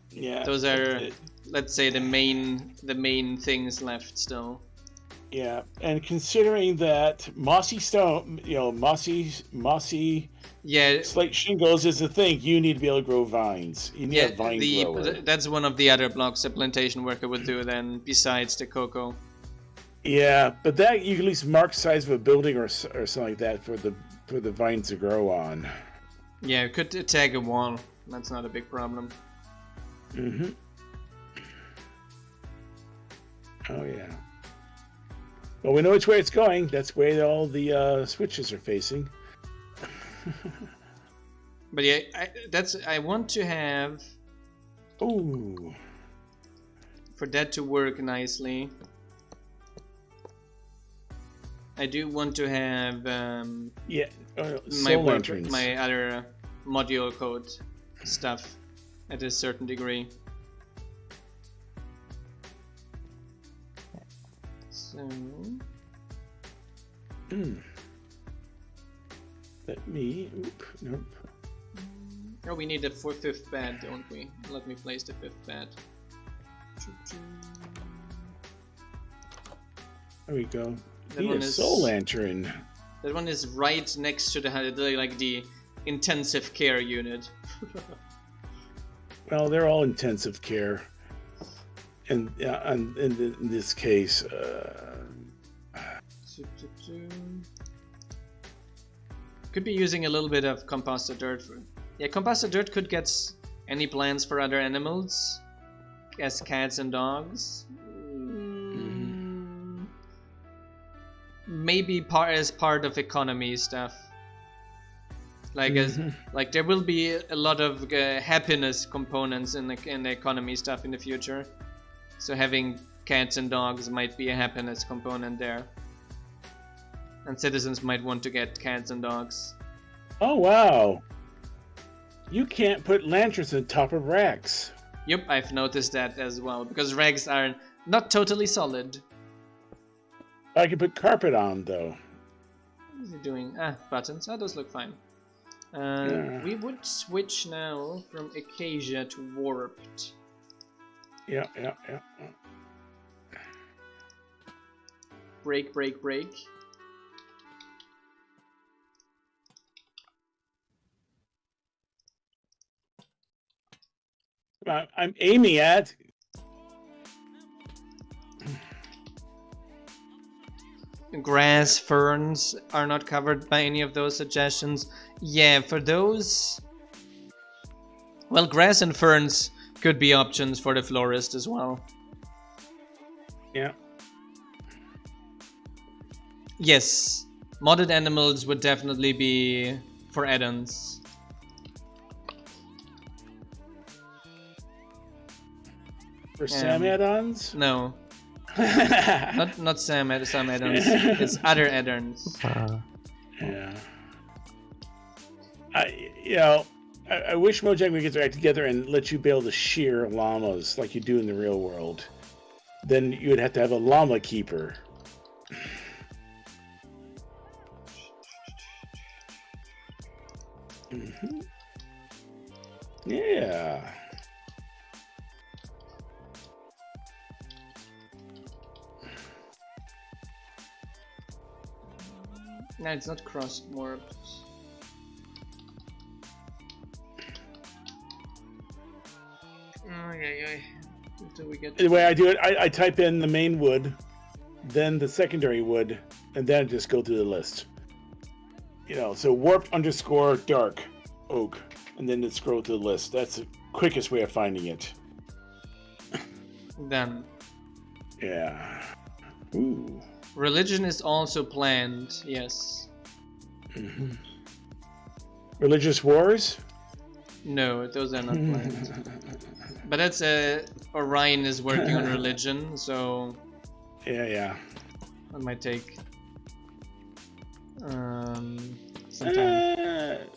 Yeah, those are, let's say, the main things left still. Yeah, and considering that mossy stone, mossy slate shingles is the thing, you need to be able to grow vines. You need a vine grower. That's one of the other blocks a plantation worker would do then, besides the cocoa. Yeah, but that you can at least mark size of a building or something like that for the vines to grow on. Yeah, you could tag a wall. That's not a big problem. Mm-hmm. Oh yeah. Well, we know which way it's going. That's where all the switches are facing. But yeah, I want to have. Ooh. For that to work nicely, I do want to have my other module code stuff at a certain degree. So Let me. Nope. Oh, we need a fifth bed, don't we? Let me place the fifth bed. There we go. That Need one a is- soul lantern. That one is right next to the intensive care unit. Well, they're all intensive care, and in this case, could be using a little bit of composted dirt. Yeah, composted dirt could get any plants for other animals, as cats and dogs. Maybe as part of economy stuff. Like like there will be a lot of happiness components in the economy stuff in the future. So having cats and dogs might be a happiness component there. And citizens might want to get cats and dogs. oh wow, you can't put lanterns on top of racks. Yep, I've noticed that as well, because rags are not totally solid. I can put carpet on though. What is he doing? Buttons. Oh, those look fine. Yeah. We would switch now from Acacia to Warped. Yeah. Break. I'm aiming at. Grass, ferns are not covered by any of those suggestions. Yeah, for those... Well, grass and ferns could be options for the florist as well. Yeah. Yes, modded animals would definitely be for add-ons. For Sam add-ons? No. Not some add-ons. It's other add-ons. Yeah. I wish Mojang would get their act together and let you be able to shear llamas like you do in the real world. Then you would have to have a llama keeper. Yeah. No, it's not crossed warped. Oh, yeah. Until we get The way I do it, I type in the main wood, then the secondary wood, and then just go through the list. So warped _ dark oak, and then just scroll through the list. That's the quickest way of finding it. done. Yeah. Ooh. Religion is also planned, yes. Religious wars? No, those are not planned. But that's Orion is working on religion, so Yeah. that might take some time.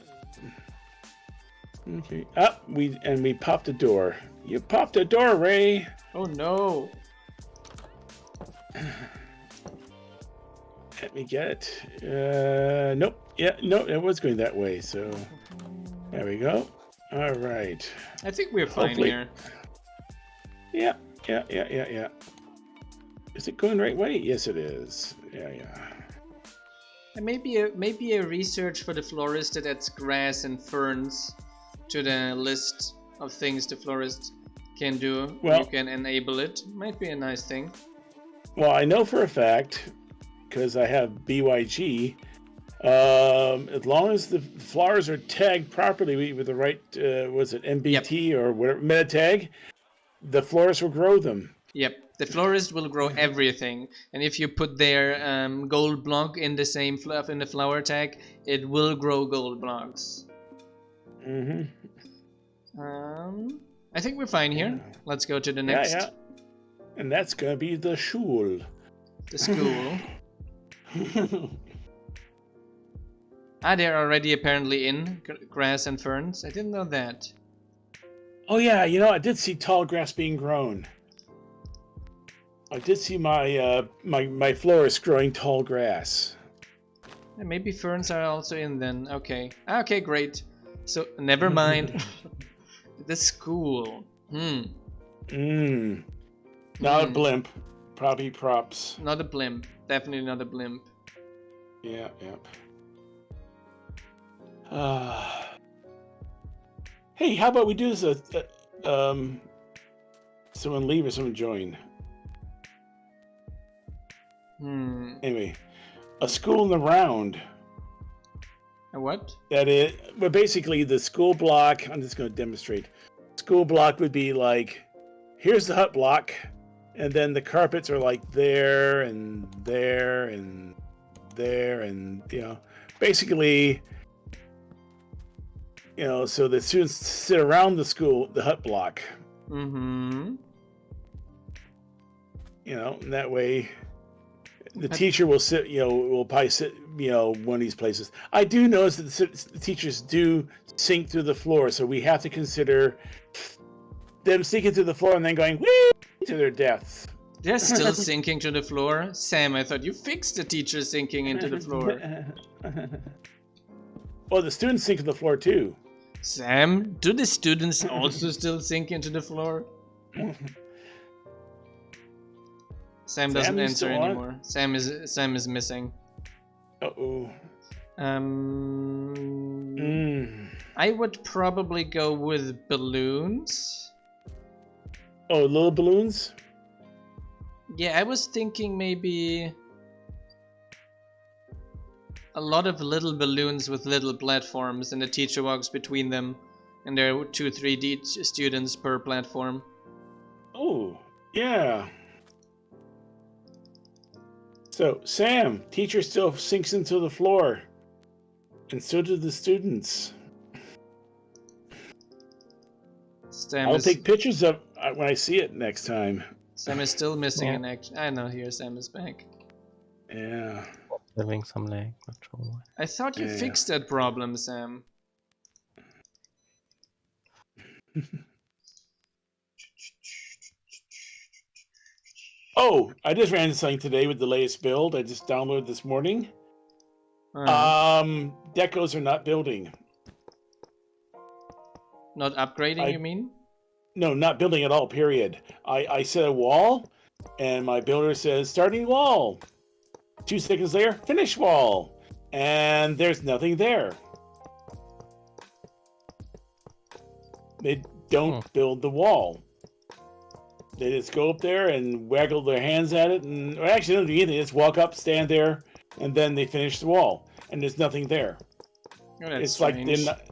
Okay. We popped a door. You popped a door, Ray. Oh no! Let me get it. Nope. Yeah, no, it was going that way. So there we go. All right. I think we're fine Hopefully. here. Yeah. Is it going the right way? Yes, it is. Yeah. And maybe a research for the florist that adds grass and ferns to the list of things the florist can do. Well- You can enable it. Might be a nice thing. Well, I know for a fact, because I have BYG, as long as the flowers are tagged properly with the right, was it MBT or whatever, meta tag, the florist will grow them. Yep, the florist will grow everything, and if you put their gold block in the same in the flower tag, it will grow gold blocks. I think we're fine here. Let's go to the next. Yeah. And that's gonna be the shul. The school. They're already apparently in grass and ferns. I didn't know that. Oh yeah, I did see tall grass being grown. I did see my my florist growing tall grass. Maybe ferns are also in then. Okay. Okay, great. So never mind. The school. Not a blimp. Probably props. Not a blimp. Definitely not a blimp. Yeah. Hey, how about we do this? Someone leave or someone join. Anyway, a school in the round. A what? That is, well, basically the school block. I'm just going to demonstrate. School block would be like, here's the hut block, and then the carpets are like there and there and there, and basically, so the students sit around the hut block. Mm-hmm. And that way. The teacher will sit, will probably sit, one of these places. I do notice that the teachers do sink through the floor, so we have to consider them sinking through the floor and then going whee to their deaths. They're still sinking to the floor. Sam, I thought you fixed the teacher sinking into the floor. Well, the students sink to the floor too. Sam, do the students also still sink into the floor? Sam doesn't answer anymore. Sam is missing. Uh-oh. I would probably go with balloons. Oh, little balloons? Yeah, I was thinking maybe a lot of little balloons with little platforms, and the teacher walks between them, and there are 2-3 students per platform. Oh, yeah. So, Sam, teacher still sinks into the floor, and so do the students. I'll take pictures of when I see it next time. Sam is still missing an act. I know, here Sam is back. Yeah. Having some lag, not sure why. I thought you fixed that problem, Sam. Oh, I just ran into something today with the latest build. I just downloaded this morning. Decos are not building. Not upgrading, you mean? No, not building at all, period. I set a wall, and my builder says, starting wall. 2 seconds later, finish wall. And there's nothing there. They don't build the wall. They just go up there and waggle their hands at it, and or actually, they don't do anything. They just walk up, stand there, and then they finish the wall, and there's nothing there. Oh, that's it's strange. like they're not,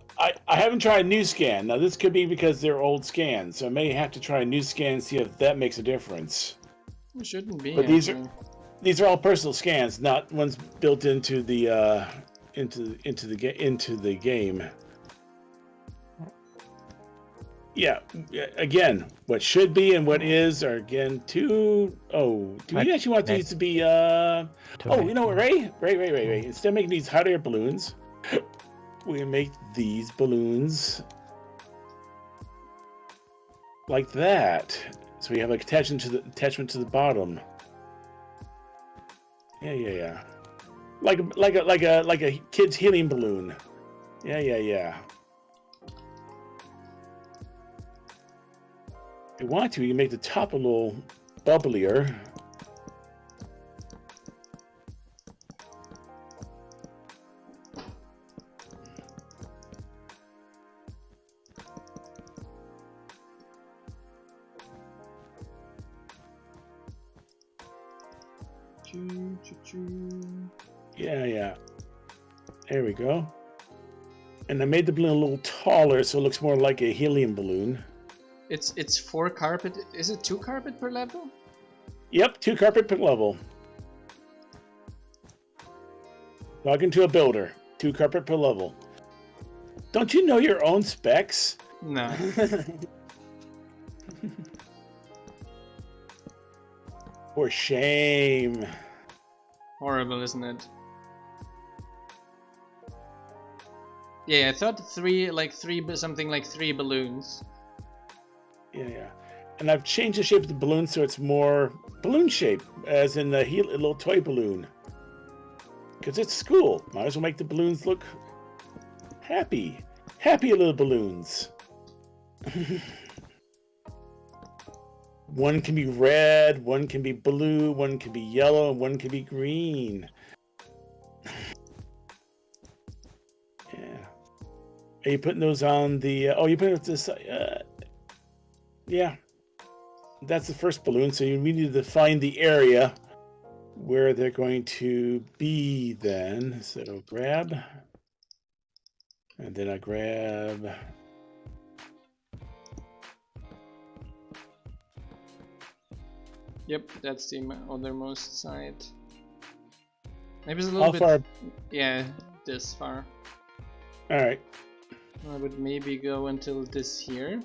I haven't tried a new scan. Now this could be because they're old scans, so I may have to try a new scan and see if that makes a difference. It shouldn't be. But these are all personal scans, not ones built into the into the game. Yeah, again, what should be and what is are again two. Oh, do we actually want these to be? Oh, you know what, Ray? Instead of making these hot air balloons, we make these balloons like that. So we have like attachment to the bottom. Yeah. Like a kid's helium balloon. Yeah. If you want to, you can make the top a little bubblier. Yeah. There we go. And I made the balloon a little taller so it looks more like a helium balloon. It's 4 carpet. Is it 2 carpet per level? Yep, 2 carpet per level. Talking to a builder. 2 carpet per level. Don't you know your own specs? No. For shame. Horrible, isn't it? Yeah, I thought 3 something like 3 balloons. Yeah. And I've changed the shape of the balloon so it's more balloon shape, as in the little toy balloon. Because it's school. Might as well make the balloons look happy. Happy little balloons. One can be red, one can be blue, one can be yellow, and one can be green. Yeah. Are you putting those on the... oh, you put it this... yeah. That's the first balloon, so we need to find the area where they're going to be then. So grab... and then I grab... Yep, that's the othermost side. Maybe it's a little How far? Yeah, this far. Alright. I would maybe go until this here.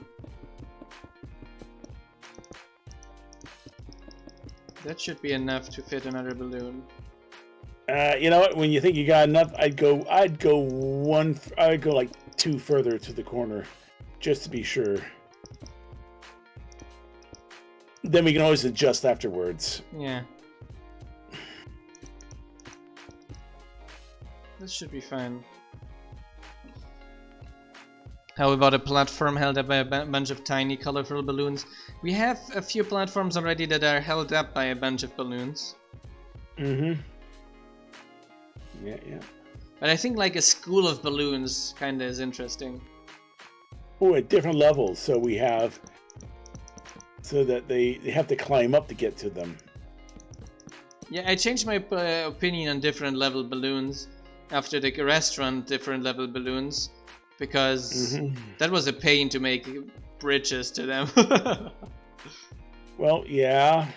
That should be enough to fit another balloon. You know what? When you think you got enough, I'd go like 2 further to the corner, just to be sure. Then we can always adjust afterwards. Yeah. This should be fine. How about a platform held up by a bunch of tiny colorful balloons? We have a few platforms already that are held up by a bunch of balloons. Mm-hmm. Yeah. But I think like a school of balloons kinda is interesting. Oh, at different levels, so we have... so that they have to climb up to get to them. Yeah, I changed my opinion on different level balloons after the restaurant different level balloons because that was a pain to make bridges to them. Well, yeah.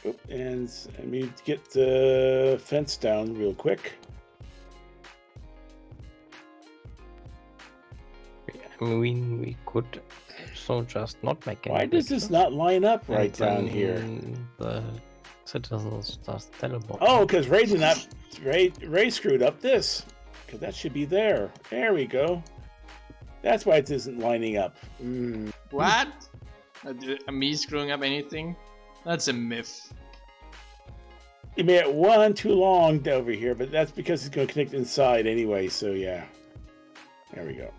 Oop, and let me get the fence down real quick. I mean, we could so just not make any. Why does this not line up right down here? The citizens just teleport. Oh, because Ray did not. Ray screwed up this. Because that should be there. There we go. That's why it isn't lining up. What? Me screwing up anything? That's a myth. You made it one too long over here, but that's because it's going to connect inside anyway. So yeah. There we go.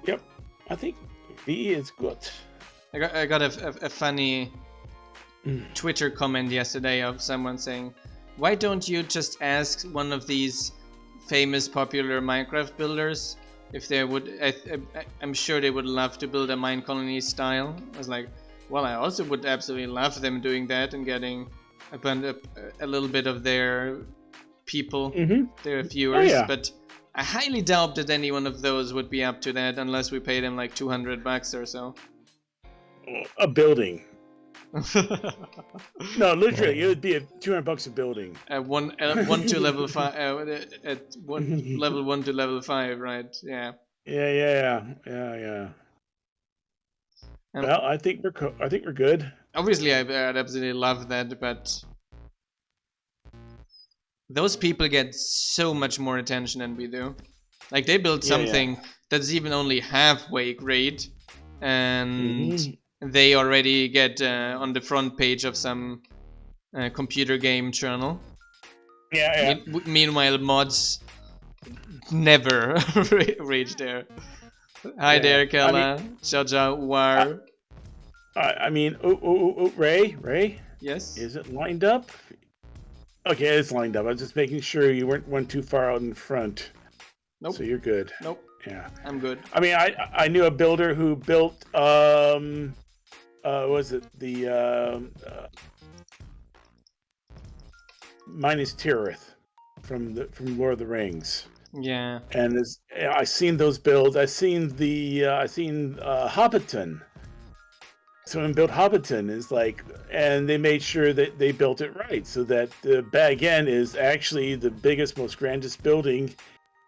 Yep. I think V is good. I got a funny Twitter comment yesterday of someone saying, why don't you just ask one of these famous popular Minecraft builders if they would... I'm sure they would love to build a Minecolonies style. I was like, well, I also would absolutely love them doing that and getting a little bit of their people, their viewers, but I highly doubt that any one of those would be up to that unless we pay them like $200 or so. A building. No, literally, it would be $200 a building. One to level 5. Level 1 to level 5, right? Yeah. Yeah. Well, I think we're good. Obviously, I'd absolutely love that, but those people get so much more attention than we do. Like they build something that's even only halfway great, and they already get on the front page of some computer game journal. Yeah. Meanwhile, mods never reach there. Hi there, Kella. Jaja War. I mean, Ray. Yes. Is it lined up? Okay, it's lined up. I was just making sure you went too far out in front. Nope. So you're good. Nope. Yeah. I'm good. I mean, I knew a builder who built was it the Minas Tirith from Lord of the Rings. Yeah. And I seen those builds. I seen Hobbiton. Someone built Hobbiton is like, and they made sure that they built it right so that the Bag End is actually the biggest, most grandest building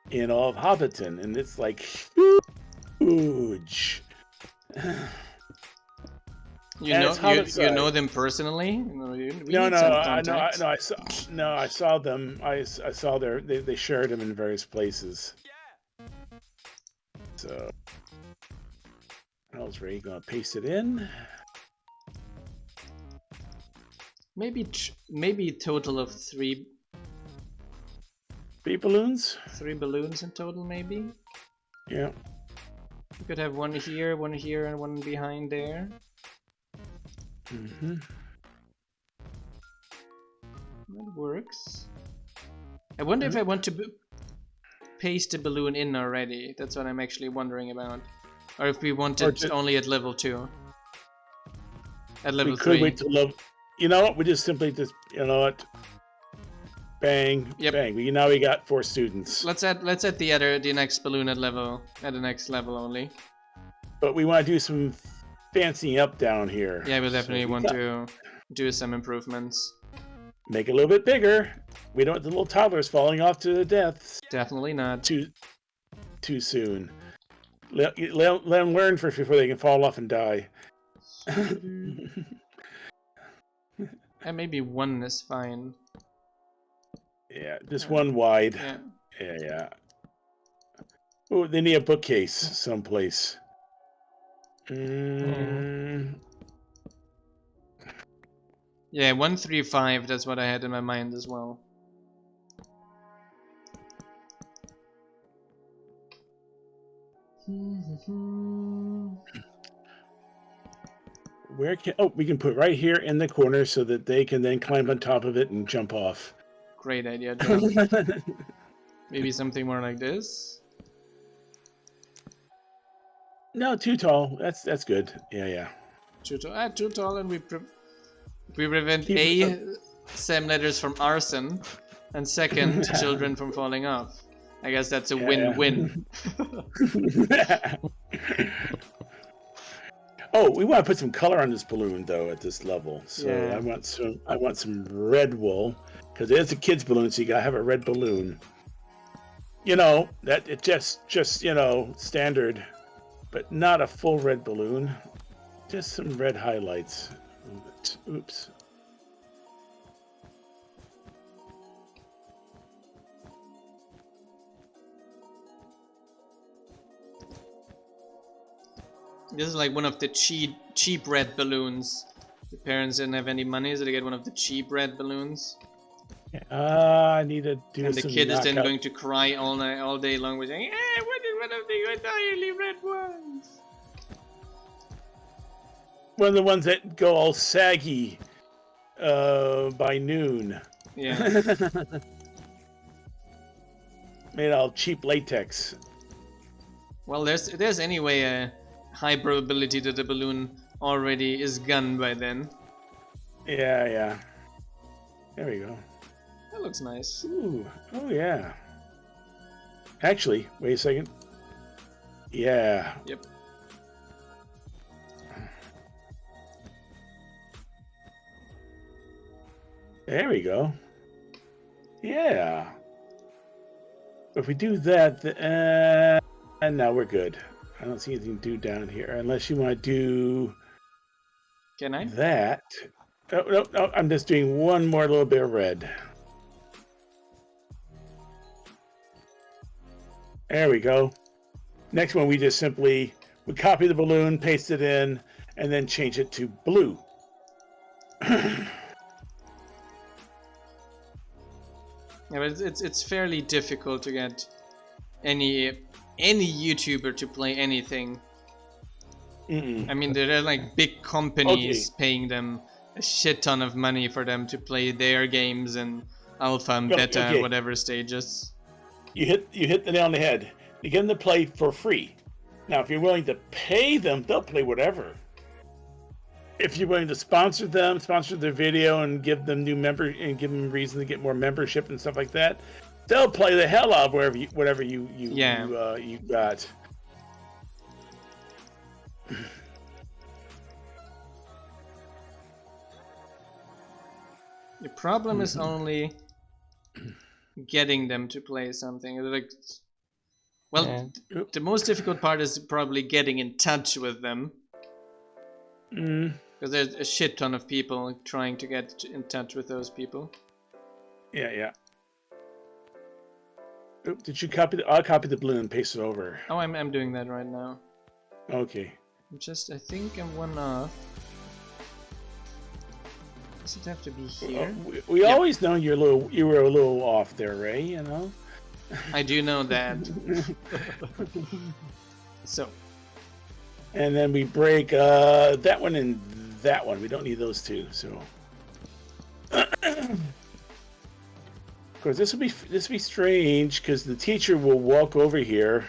in all of Hobbiton, and it's like huge. You know them personally? I saw them. I saw they shared them in various places. So, how's Ray gonna paste it in? Maybe a total of 3. 3 balloons? 3 balloons in total, maybe? Yeah. You could have one here, and one behind there. Mm-hmm. That works. I wonder if I want to paste the balloon in already. That's what I'm actually wondering about. Or if we want it only at level 2. At level 3. We could wait till level... You know what? We just simply you know what? Bang, bang. Now we got 4 students. Let's add the next balloon at the next level only. But we want to do some fancying up down here. Yeah, we'll definitely want to do some improvements. Make it a little bit bigger. We don't want the little toddlers falling off to their deaths. Definitely not. Too soon. Let them learn first before they can fall off and die. And maybe 1 is fine. Yeah, just 1 wide. Yeah. Oh, they need a bookcase someplace. Yeah, 135, that's what I had in my mind as well. Where can... Oh, we can put right here in the corner so that they can then climb on top of it and jump off. Great idea, John. Maybe something more like this? No, too tall. That's good. Yeah. Too tall, and we prevent A, Sam letters from arson, and second, children from falling off. I guess that's a win-win. Oh, we want to put some color on this balloon though at this level. So I want some red wool because it's a kid's balloon, so you gotta have a red balloon. You know that it just standard, but not a full red balloon. Just some red highlights. Oops. This is like one of the cheap red balloons. The parents didn't have any money, so they get one of the cheap red balloons. I need to do. And the kid is then going to cry all day long, with saying, "What is one of the entirely red ones?" One of the ones that go all saggy by noon. Yeah. Made out of cheap latex. Well, there's anyway a high probability that the balloon already is gone by then. Yeah. There we go. That looks nice. Ooh. Oh yeah. Actually, wait a second. Yeah. Yep. There we go. Yeah. If we do that, and now we're good. I don't see anything to do down here, unless you want to do. Can I? That. No, I'm just doing one more little bit of red. There we go. Next one, we just simply copy the balloon, paste it in, and then change it to blue. Yeah, but it's fairly difficult to get any YouTuber to play anything. I mean, there are like big companies paying them a shit ton of money for them to play their games in alpha and beta whatever stages. You hit the nail on the head. You get them to play for free. Now, if you're willing to pay them, they'll play whatever. If you're willing to sponsor their video, and give them give them a reason to get more membership and stuff like that, they'll play the hell out of whatever you got. The problem is only getting them to play something. Like, well, the most difficult part is probably getting in touch with them. Because there's a shit ton of people trying to get in touch with those people. Yeah. Oop, did you copy I'll copy the balloon and paste it over. Oh, I'm doing that right now. Okay. I think I'm one off. Does it have to be here? We always know you were a little off there, Ray, you know? I do know that. So, And then we break that one and that one. We don't need those two. So, of course, this will be strange because the teacher will walk over here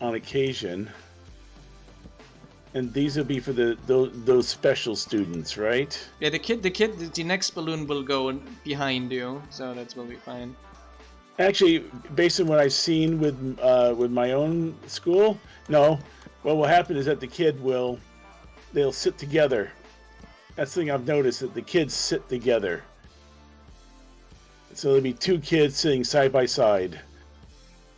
on occasion, and these will be for those special students, right? yeah, the next balloon will go behind you, so that will be fine. Actually, based on what I've seen with my own school, no. What will happen is that they'll sit together. That's the thing I've noticed, that the kids sit together. So there'll be two kids sitting side by side.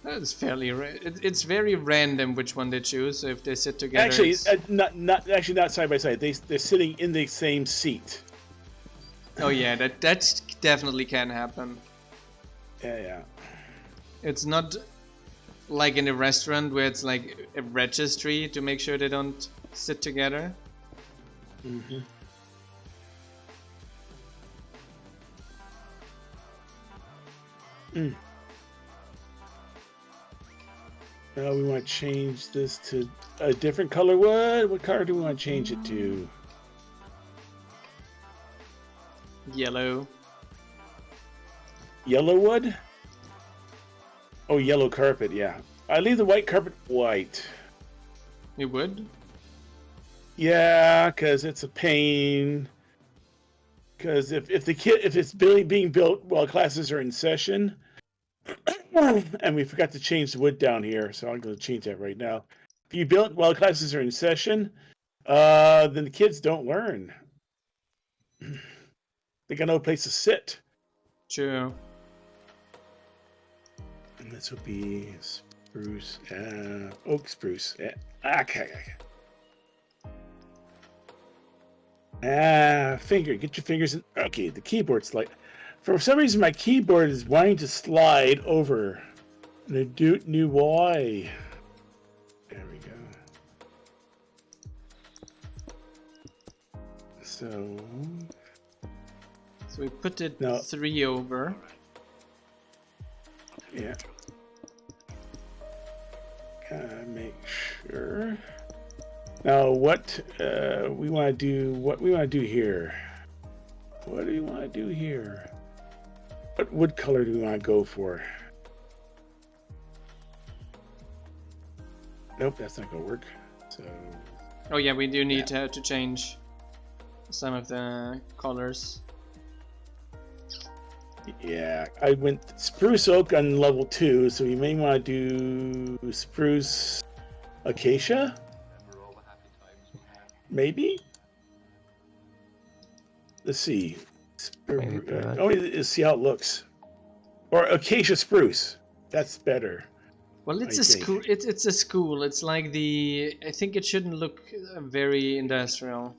That's fairly it's very random which one they choose. So if they sit together, Actually, not side by side. They're sitting in the same seat. Oh yeah, that definitely can happen. Yeah. It's not like in a restaurant where it's like a registry to make sure they don't sit together. Mm-hmm. Now we want to change this to a different color. What color do we want to change it to? Yellow. Yellow wood? Oh, yellow carpet, yeah. I leave the white carpet white. You would? Yeah, because it's a pain. Because if it's being built while classes are in session, and we forgot to change the wood down here, so I'm going to change that right now. If you build while classes are in session, then the kids don't learn. They got no place to sit. True. And this would be spruce, oak spruce. Okay. Get your fingers in. Okay, the keyboard's like. For some reason, my keyboard is wanting to slide over. And I don't know why. There we go. So we put it No. 3 over. Yeah. Make sure. Now, what we want to do? What we want to do here? What do you want to do here? What wood color do we want to go for? Nope, that's not going to work. So. Oh yeah, we do need to change some of the colors. Yeah, I went spruce oak on level 2, so we may want to do spruce acacia. Maybe. Let's see. Only see how it looks. Or acacia spruce. That's better. Well, it's a school. It's a school. It's like I think it shouldn't look very industrial.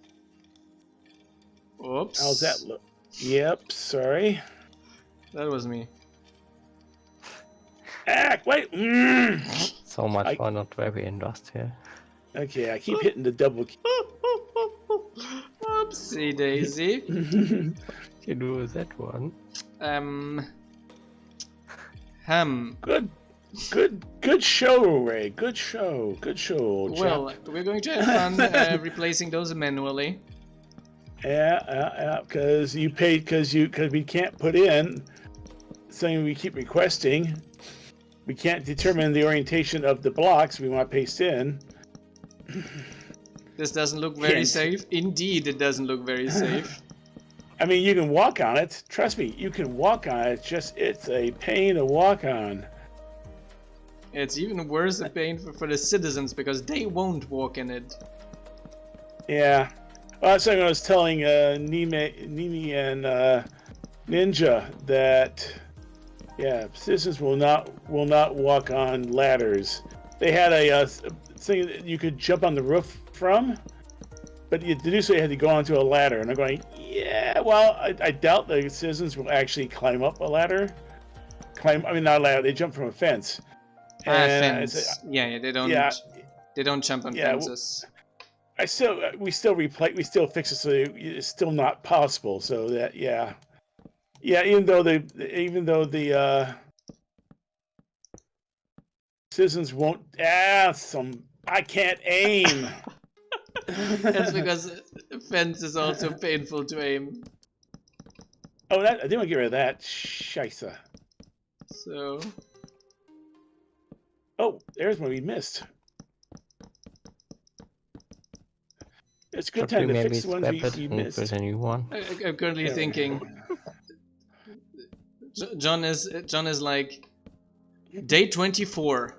Oops. How's that look? Yep. Sorry. That was me. Wait. So much for not very industrial. Okay, I keep hitting the double key. Oopsie daisy. You do that one. Good show, Ray. Good show. Well, we're going to have fun replacing those manually. Yeah. Because we can't put in something we keep requesting. We can't determine the orientation of the blocks we want to paste in. This doesn't look very safe. Indeed, it doesn't look very safe. I mean, you can walk on it. Trust me, you can walk on it. It's a pain to walk on. It's even worse a pain for the citizens because they won't walk in it. Yeah. Well, that's something I was telling Nimi and Ninja that citizens will not walk on ladders. They had a thing that you could jump on the roof from, but to do so you had to go onto a ladder. And I'm going, well, I doubt the citizens will actually climb up a ladder. Not a ladder. They jump from a fence. Fence. They don't. Yeah. They don't jump on fences. We still fix it so it's still not possible. So that even though the citizens won't. I can't aim. That's because fence is also painful to aim. Oh, I didn't want to get rid of that. Scheisse. So. Oh, there's one we missed. It's a good time to fix the ones we missed. Put a new one. I'm currently thinking. John is like, day 24.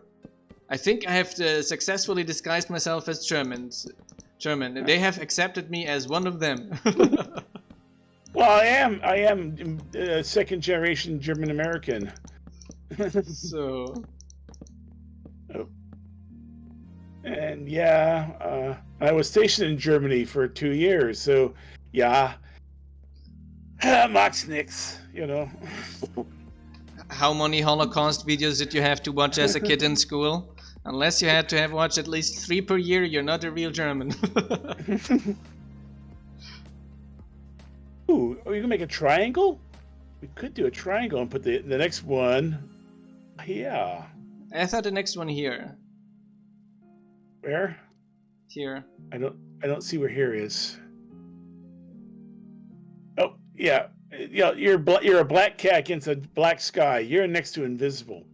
I think I have successfully disguised myself as German. They have accepted me as one of them. Well, I am second generation German American. So. Oh. And yeah, I was stationed in Germany for 2 years, so yeah, macht's nix, you know. How many Holocaust videos did you have to watch as a kid in school? Unless you had to have watched at least 3 per year, you're not a real German. Ooh, are we gonna make a triangle? We could do a triangle and put the next one. Yeah. I thought the next one here. Where? Here. I don't see where here is. Oh yeah, you're a black cat against a black sky. You're next to invisible.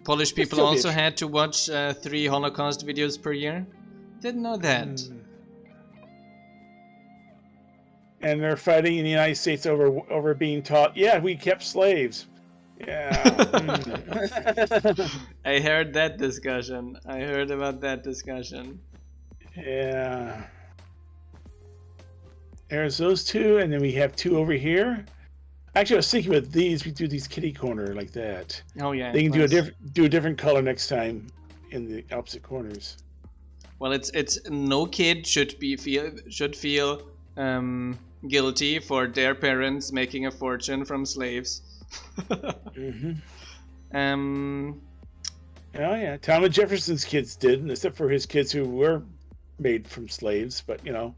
Polish people also had to watch 3 Holocaust videos per year. Didn't know that. And they're fighting in the United States over being taught. Yeah, we kept slaves. Yeah. I heard that discussion. I heard about that discussion. Yeah. There's those 2, and then we have 2 over here. Actually, I was thinking with these, we do these kitty corner like that. Oh yeah. They can do a different color next time in the opposite corners. Well, it's no kid should feel guilty for their parents making a fortune from slaves. Oh yeah, Thomas Jefferson's kids did, except for his kids who were made from slaves. But you know,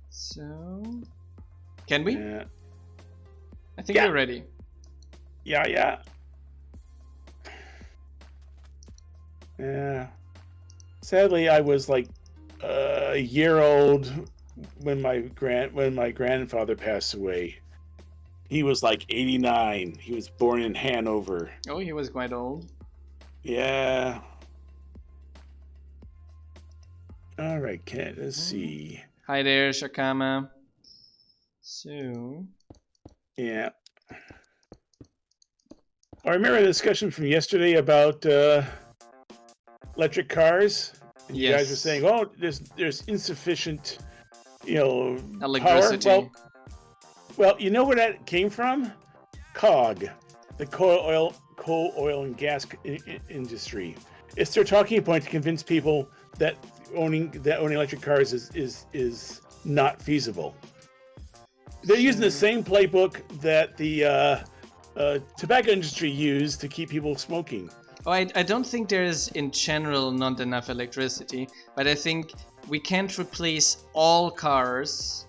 so can we? Yeah. I think we're ready. Yeah. Sadly, I was like a year old when my grandfather passed away. He was like 89. He was born in Hanover. Oh, he was quite old. Yeah. All right, let's see. Hi there, Shakama. So. Yeah. I remember the discussion from yesterday about electric cars. And you guys were saying, "Oh, there's insufficient, electricity." Power. Well, you know where that came from? COG, the coal, oil, and gas industry. It's their talking point to convince people that owning electric cars is not feasible. They're using the same playbook that the tobacco industry used to keep people smoking. Oh, I don't think there's in general not enough electricity, but I think we can't replace all cars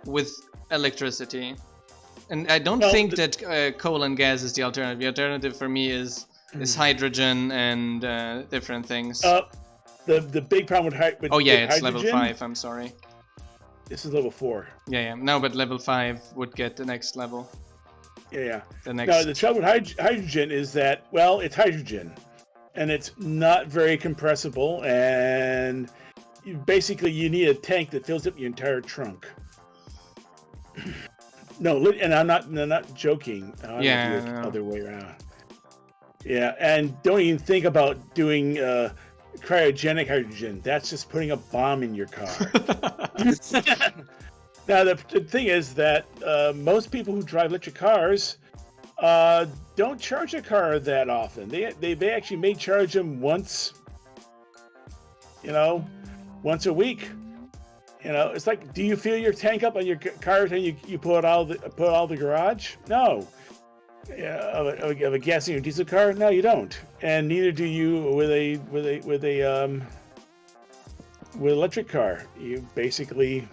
with electricity. And I don't think that coal and gas is the alternative. The alternative for me is hydrogen and different things. The big problem with hydrogen... Oh yeah, it's level 5, I'm sorry. This is level 4. Yeah. No, but level 5 would get the next level. Yeah. The next... Now, the trouble with hydrogen is that, well, it's hydrogen. And it's not very compressible. And basically, you need a tank that fills up your entire trunk. No, and I'm not joking. I'm yeah. The other way around. Yeah, and don't even think about doing cryogenic hydrogen. That's just putting a bomb in your car. Now, the thing is that most people who drive electric cars don't charge a car that often. They actually may charge them once a week. It's like, do you fill your tank up on your car and you pull it out of the garage? No. Of a gasoline or diesel car? No, you don't. And neither do you with electric car. You basically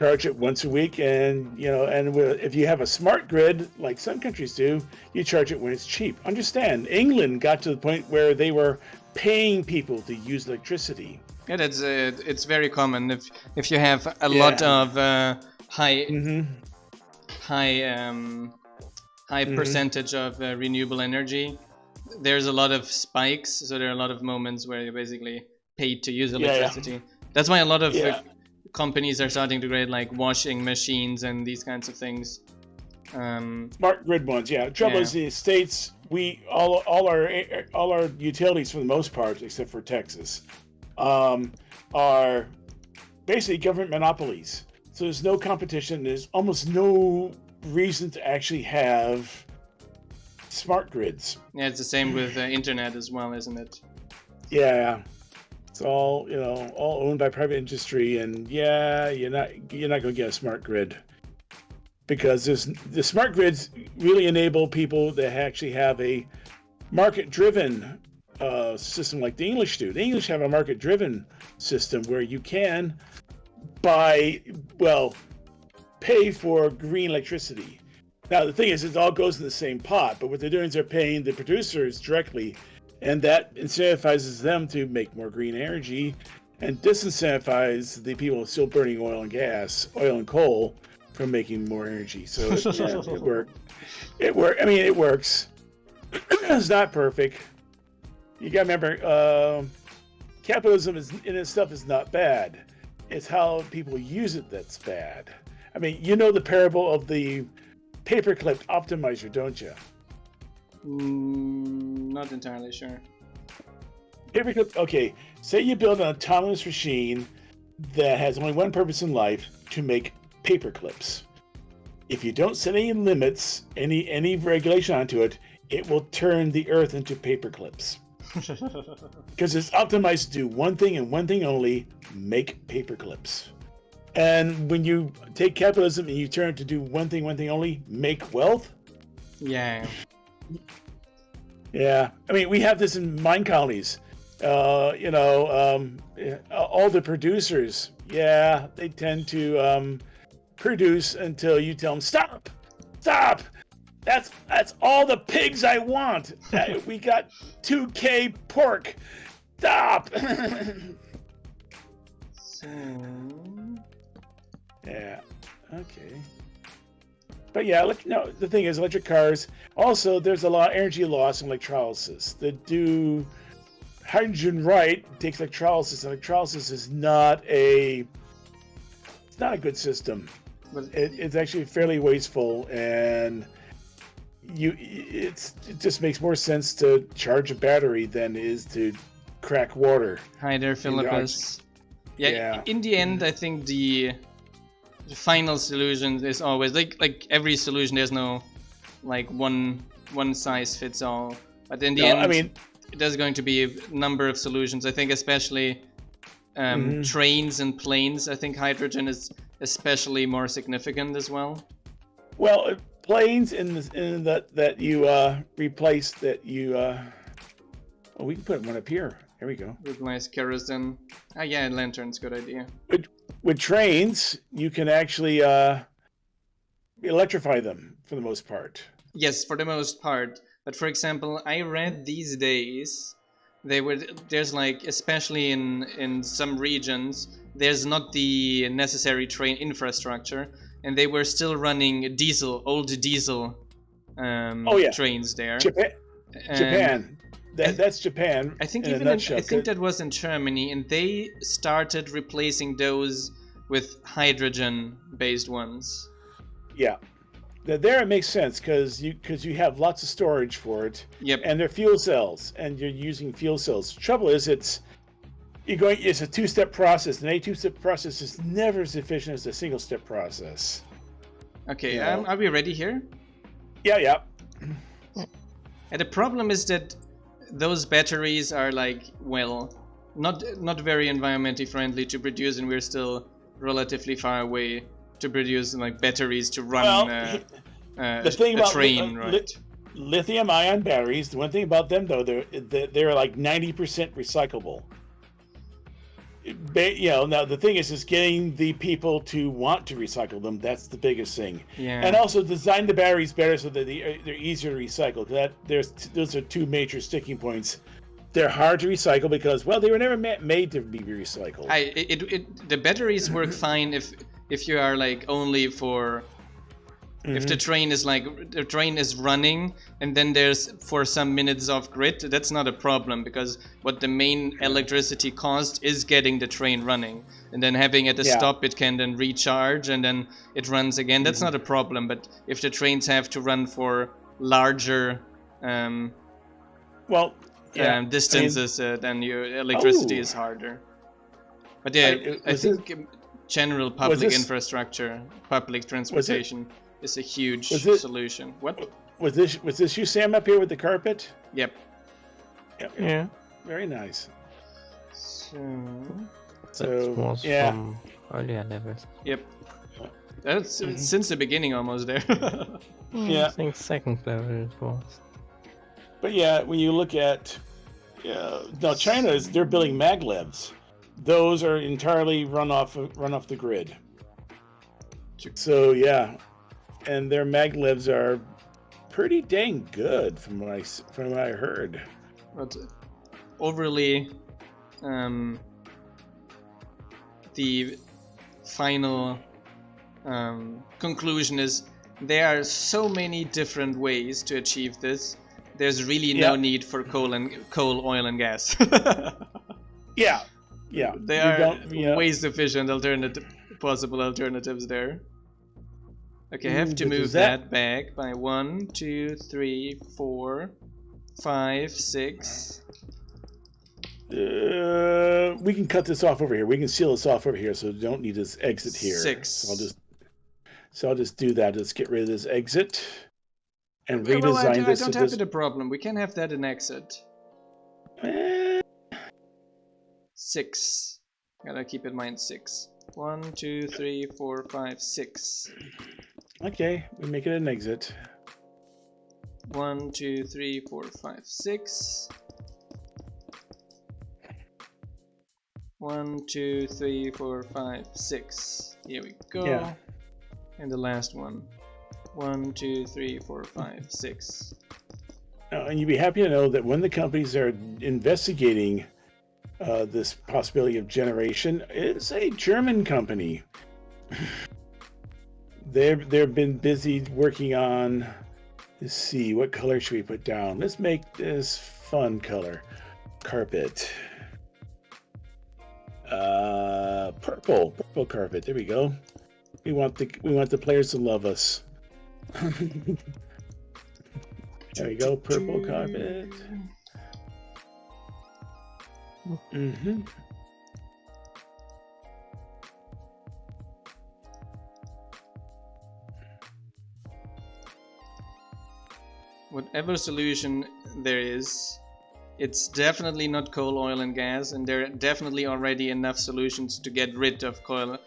charge it once a week, and if you have a smart grid like some countries do, you charge it when it's cheap. Understand, England got to the point where they were paying people to use electricity. Yeah, it's very common if you have a lot of high percentage of renewable energy. There's a lot of spikes, so there are a lot of moments where you're basically paid to use electricity. That's why a lot of companies are starting to create like washing machines and these kinds of things. Smart grid ones, yeah. Trouble is, the states, all our utilities for the most part, except for Texas, are basically government monopolies. So there's no competition. There's almost no reason to actually have smart grids. Yeah, it's the same with internet as well, isn't it? Yeah, it's all all owned by private industry, and you're not going to get a smart grid because the smart grids really enable people that actually have a market-driven system like the English do. The English have a market-driven system where you can pay for green electricity. Now, the thing is, it all goes in the same pot, but what they're doing is they're paying the producers directly, and that incentivizes them to make more green energy and disincentivizes the people still burning oil and coal from making more energy. So it works. I mean, it works. It's not perfect. You got to remember, capitalism in itself is not bad. It's how people use it that's bad. I mean, you know the parable of the paperclip optimizer, don't you? Not entirely sure. Paperclip. Okay, say you build an autonomous machine that has only one purpose in life: to make paperclips. If you don't set any limits, any regulation onto it, it will turn the earth into paperclips. Because it's optimized to do one thing and one thing only: make paperclips. And when you take capitalism and you turn it to do one thing only: make wealth. Yeah. Yeah. I mean, we have this in Minecolonies. All the producers, they tend to produce until you tell them, stop. That's all the pigs I want. We got 2K pork. Stop. Yeah. Okay. But the thing is, electric cars. Also, there's a lot of energy loss in electrolysis. They do hydrogen right takes electrolysis. Electrolysis is not a good system. But it's actually fairly wasteful, and it just makes more sense to charge a battery than it is to crack water. Hi there, Philippus. Yeah. In the end, I think the final solution is always like every solution. There's no like one size fits all. But in the end, I mean, there's going to be a number of solutions. I think especially trains and planes. I think hydrogen is especially more significant as well. Well, planes in that you replace that you. We can put one up here. There we go. Replace kerosene. Yeah, lanterns, good idea. With trains, you can actually electrify them for the most part. Yes, for the most part. But for example, I read these days there's like, especially in some regions, there's not the necessary train infrastructure, and they were still running old diesel trains there. Japan. That's Japan. I think I think that was in Germany, and they started replacing those with hydrogen-based ones. Yeah, there it makes sense because you have lots of storage for it. Yep. And they're fuel cells, and you're using fuel cells. The trouble is, it's a two-step process, and a two-step process is never as efficient as a single-step process. Okay, are we ready here? Yeah. And the problem is that those batteries are like, well, not very environmentally friendly to produce, and we're still relatively far away to produce like batteries to run the thing about train, right? Lithium-ion batteries. The one thing about them, though, they're like 90% recyclable. Now the thing is getting the people to want to recycle them. That's the biggest thing. Yeah. And also design the batteries better so that they're easier to recycle. Those are two major sticking points. They're hard to recycle because, well, they were never made to be recycled. The batteries work fine if you are like only for if the train is running and then there's for some minutes off grid. That's not a problem because what the main electricity cost is getting the train running, and then having at a stop it can then recharge and then it runs again. That's not a problem. But if the trains have to run for larger distances, then your electricity is harder. But yeah, I think general public infrastructure, public transportation is a huge solution. What? Was this you, Sam, up here with the carpet? Yep. Yeah. Very nice. That was from earlier levels. Yep. That's since the beginning almost there. I think second level it was. But yeah, when you look at now China they're building maglevs. Those are entirely run off the grid. So yeah, and their maglevs are pretty dang good from what I heard. But overly, the final conclusion is there are so many different ways to achieve this. There's really no need for coal, oil, and gas. Yeah. There are way sufficient possible alternatives there. Okay, I have to move that back by 1, 2, 3, 4, 5, 6. We can cut this off over here. We can seal this off over here, so we don't need this exit here. 6. So I'll just do that. Let's get rid of this exit and redesign this. I don't have the problem. We can have that an exit. 6. Gotta keep in mind 6. 1, 2, 3, 4, 5, 6. Okay, we make it an exit. 1, 2, 3, 4, 5, 6. 1, 2, 3, 4, 5, 6. Here we go. Yeah. And the last one. 1, 2, 3, 4, 5, 6. And you'd be happy to know that when the companies are investigating this possibility of generation, it's a German company. They've been busy working on. Let's see, what color should we put down? Let's make this fun color. Carpet. Purple carpet. There we go. We want the players to love us. There we go. Purple carpet. Whatever solution there is, it's definitely not coal, oil, and gas, and there are definitely already enough solutions to get rid of coal.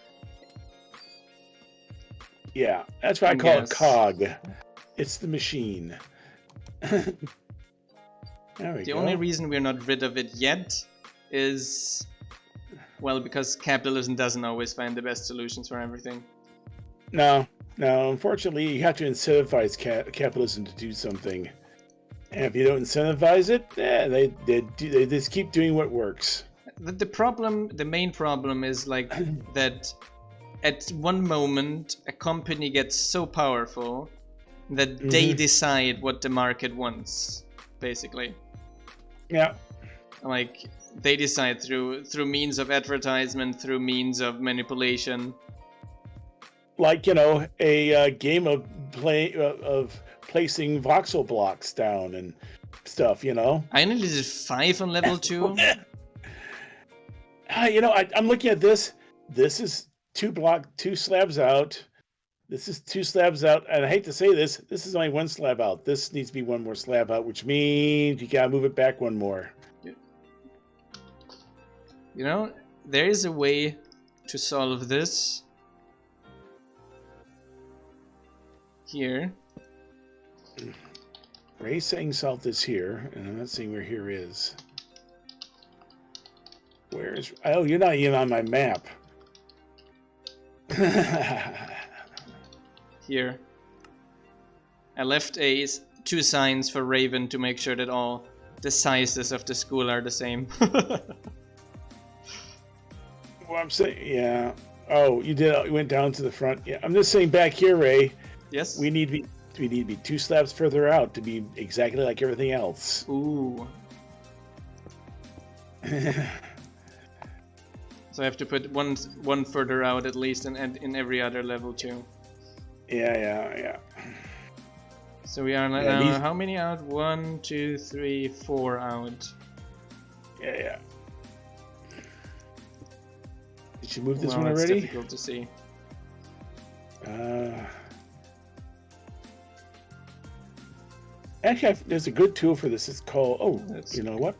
Yeah, that's why I call it COG. It's the machine. There we The go. only reason we're not rid of it yet is, well, because capitalism doesn't always find the best solutions for everything. No. Unfortunately, you have to incentivize capitalism to do something. And if you don't incentivize it, they just keep doing what works. The main problem is like that at one moment a company gets so powerful that they decide what the market wants, basically. Yeah. Like they decide through means of advertisement, through means of manipulation. Like, a game of placing voxel blocks down and stuff, I nearly did 5 on level 2. I'm looking at this. This is 2 slabs out. This is 2 slabs out. And I hate to say this is only 1 slab out. This needs to be 1 more slab out, which means you gotta move it back 1 more. There is a way to solve this. Here. Ray's saying salt is here, and I'm not seeing where here is. Where's... Oh, you're not even on my map. Here. I left two signs for Raven to make sure that all the sizes of the school are the same. Well, I'm saying, yeah. Oh, you did. You went down to the front. Yeah, I'm just saying back here, Ray. Yes. We need to be 2 slabs further out to be exactly like everything else. Ooh. So I have to put one further out at least, and in every other level too. Yeah. So we are now how many out? 1, 2, 3, 4 out. Yeah. Did you move this one It's already? difficult to see. Actually, there's a good tool for this. It's called. Oh, you know what?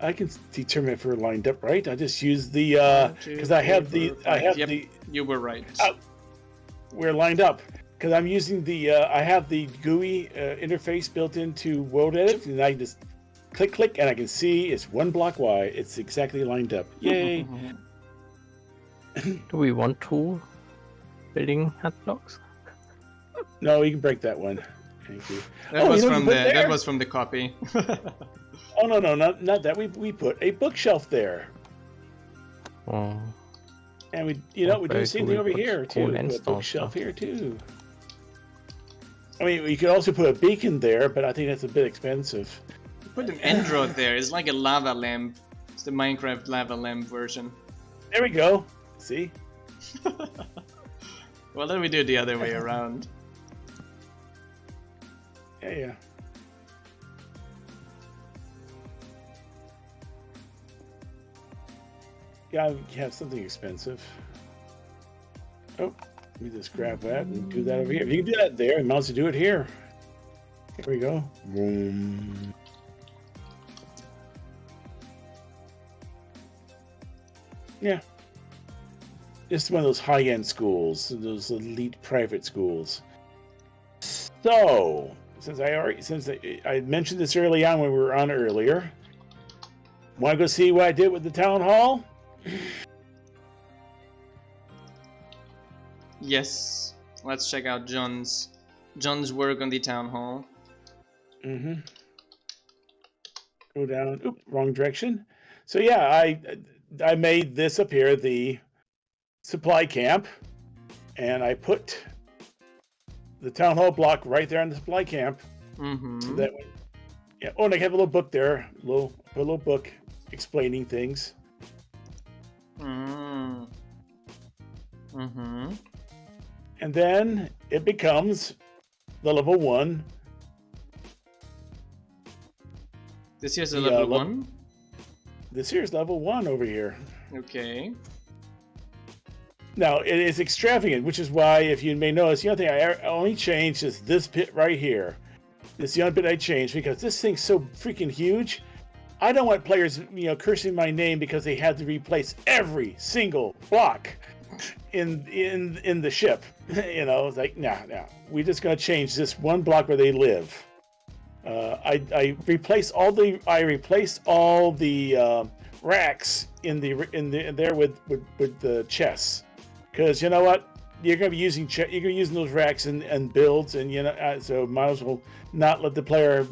I can determine if we're lined up right. I just use the because I have the You were right. We're lined up because I'm using the I have the GUI interface built into World Edit, and I just click, and I can see it's 1 block wide. It's exactly lined up. Yay! Do we want 2 building hat blocks? No, you can break that one. Thank you. That was from the copy. Oh no, not that. We put a bookshelf there. Oh. And we do the same thing over here too. We put a bookshelf here too. I mean, we could also put a beacon there, but I think that's a bit expensive. Put an Android there. It's like a lava lamp. It's the Minecraft lava lamp version. There we go. See? Well, then we do it the other way around. Yeah. Gotta have something expensive. Oh, let me just grab that and do that over here. If you can do that there, you might as well do it here. Here we go. Boom. Yeah. Just one of those high-end schools, those elite private schools. So, since I mentioned this early on when we were on earlier, want to go see what I did with the town hall? Yes. Let's check out John's work on the town hall. Mm-hmm. Go down. Oop, wrong direction. So yeah, I made this up here, the supply camp, and I put the town hall block right there on the supply camp. Mm-hmm. So that way, yeah. Oh, and I have a little book there, a little book explaining things. Mm-hmm. And then it becomes the level 1. This here's a level 1? This here's level 1 over here. Okay. Now, it is extravagant, which is why, if you may notice, the only thing I only changed is this bit right here. It's the only bit I changed, because this thing's so freaking huge. I don't want players, cursing my name because they had to replace every single block in the ship. It's like, nah. We're just gonna change this 1 block where they live. I replaced all the racks in there with the chests, because you know what, you're gonna be using those racks and builds, and so might as well not let the player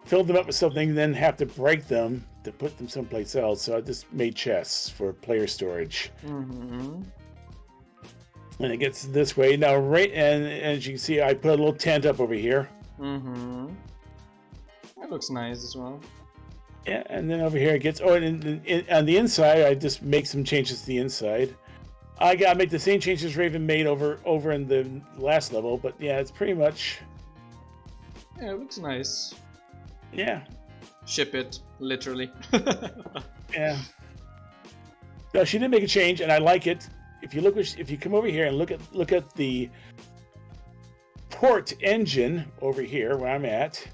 fill them up with something and then have to break them to put them someplace else. So I just made chests for player storage. Mm-hmm. And it gets this way now, right? And as you can see, I put a little tent up over here. Mm-hmm. That looks nice as well. Yeah, and then over here it gets. Oh, and on the inside, I just make some changes to the inside. I gotta make the same changes Raven made over in the last level, but yeah, it's pretty much. Yeah, it looks nice. Yeah. Ship it, literally. Yeah. No, she did make a change, and I like it. If you come over here and look at the port engine over here where I'm at,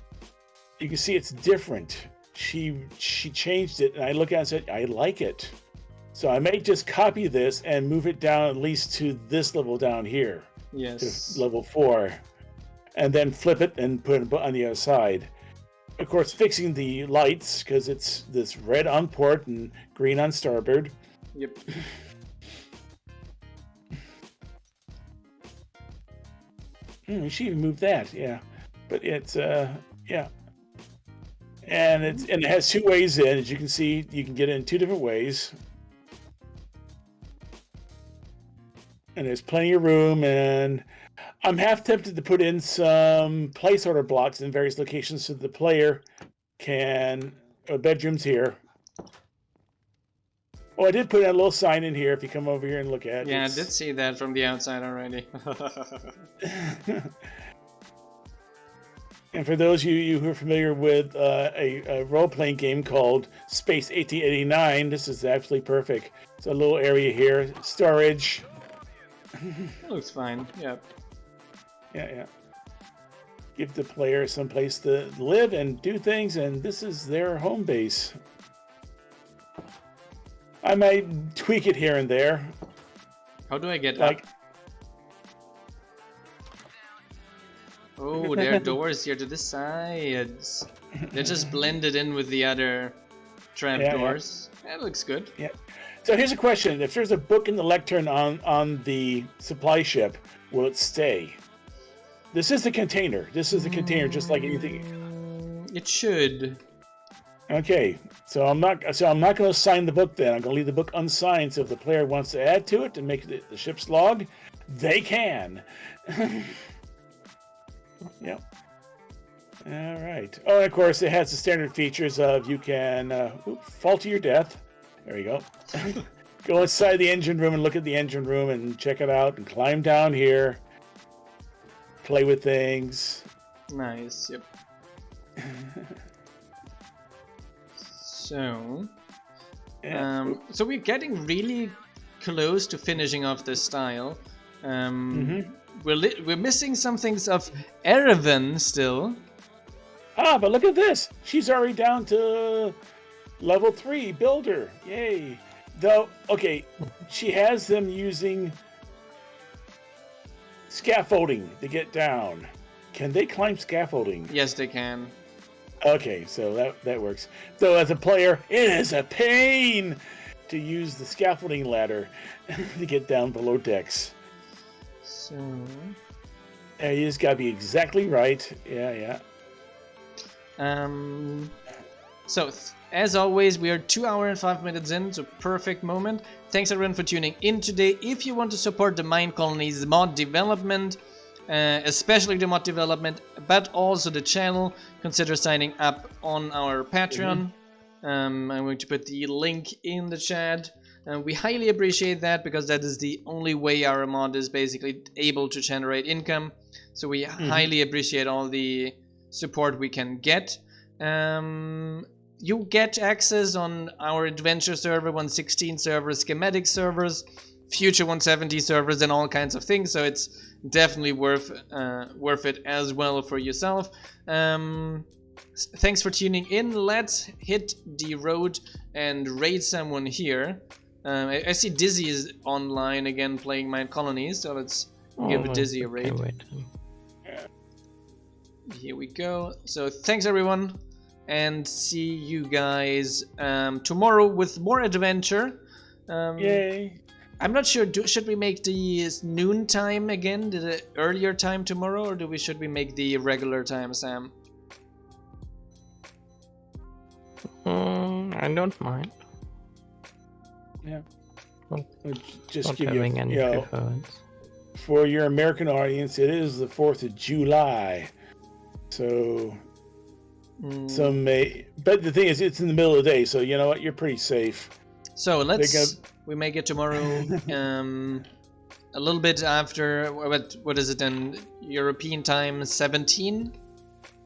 you can see it's different. She changed it, and I look at it and said, I like it. So I may just copy this and move it down at least to this level down here. Yes. To level 4. And then flip it and put it on the other side. of course, fixing the lights because it's this red on port and green on starboard. Yep. We should even move that, yeah. But it's yeah. And it has 2 ways in. As you can see, you can get it in 2 different ways. And there's plenty of room, and I'm half tempted to put in some placeholder blocks in various locations so the player can bedrooms here. Oh, I did put a little sign in here if you come over here and look at it. Yeah, I did see that from the outside already. And for those of you who are familiar with a role-playing game called Space 1889, this is absolutely perfect. It's a little area here, storage. It looks fine. Yep. Yeah. Give the player some place to live and do things, and this is their home base. I might tweak it here and there. How do I get up? Oh, there are doors here to the sides. They're just blended in with the other trap doors. That looks good. Yeah. So here's a question: if there's a book in the lectern on the supply ship, will it stay? This is the container. This is the container, just like anything. It should. Okay, so I'm not going to sign the book. Then I'm going to leave the book unsigned. So if the player wants to add to it and make the ship's log, they can. Yep. All right. Oh, and of course, it has the standard features of you can fall to your death. There you go. Go inside the engine room and look at the engine room and check it out and climb down here. Play with things. Nice, yep. So we're getting really close to finishing off this style. We're missing some things of Erevan still. Ah, but look at this. She's already down to level 3 builder. Yay. Though, okay, she has them using scaffolding to get down. Can they climb scaffolding? Yes, they can. Okay, so that works. Though as a player, it is a pain to use the scaffolding ladder to get down below decks. So you just gotta be exactly right. Yeah. So as always, we are 2 hours and 5 minutes in, so perfect moment. Thanks everyone for tuning in today. If you want to support the Minecolonies mod development, especially the mod development, but also the channel, consider signing up on our Patreon. I'm going to put the link in the chat. We highly appreciate that because that is the only way our mod is basically able to generate income. So we highly appreciate all the support we can get. You get access on our adventure server, 116 servers, schematic servers, future 170 servers, and all kinds of things. So it's definitely worth it as well for yourself. Thanks for tuning in. Let's hit the road and raid someone here. I see Dizzy is online again playing Minecolonies, so let's give Dizzy a raid. Here we go. So thanks everyone, and see you guys tomorrow with more adventure. Yay! I'm not sure. Should we make the noon time again, the earlier time tomorrow, or should we make the regular time, Sam? I don't mind. Yeah. Not, just not give having you, any preference. For your American audience, it is the 4th of July. So some may, but the thing is, it's in the middle of the day, so you know what? You're pretty safe. So we make it tomorrow. A little bit after what is it then? European time 17,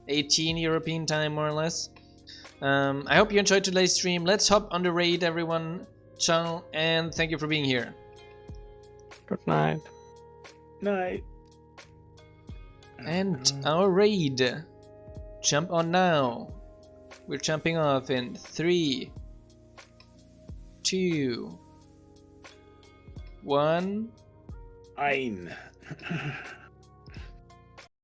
18 European time more or less. I hope you enjoyed today's stream. Let's hop on the raid, everyone. Ciao, and thank you for being here. Good night. Night. And our raid. Jump on now. We're jumping off in 3, 2, 1. Ein.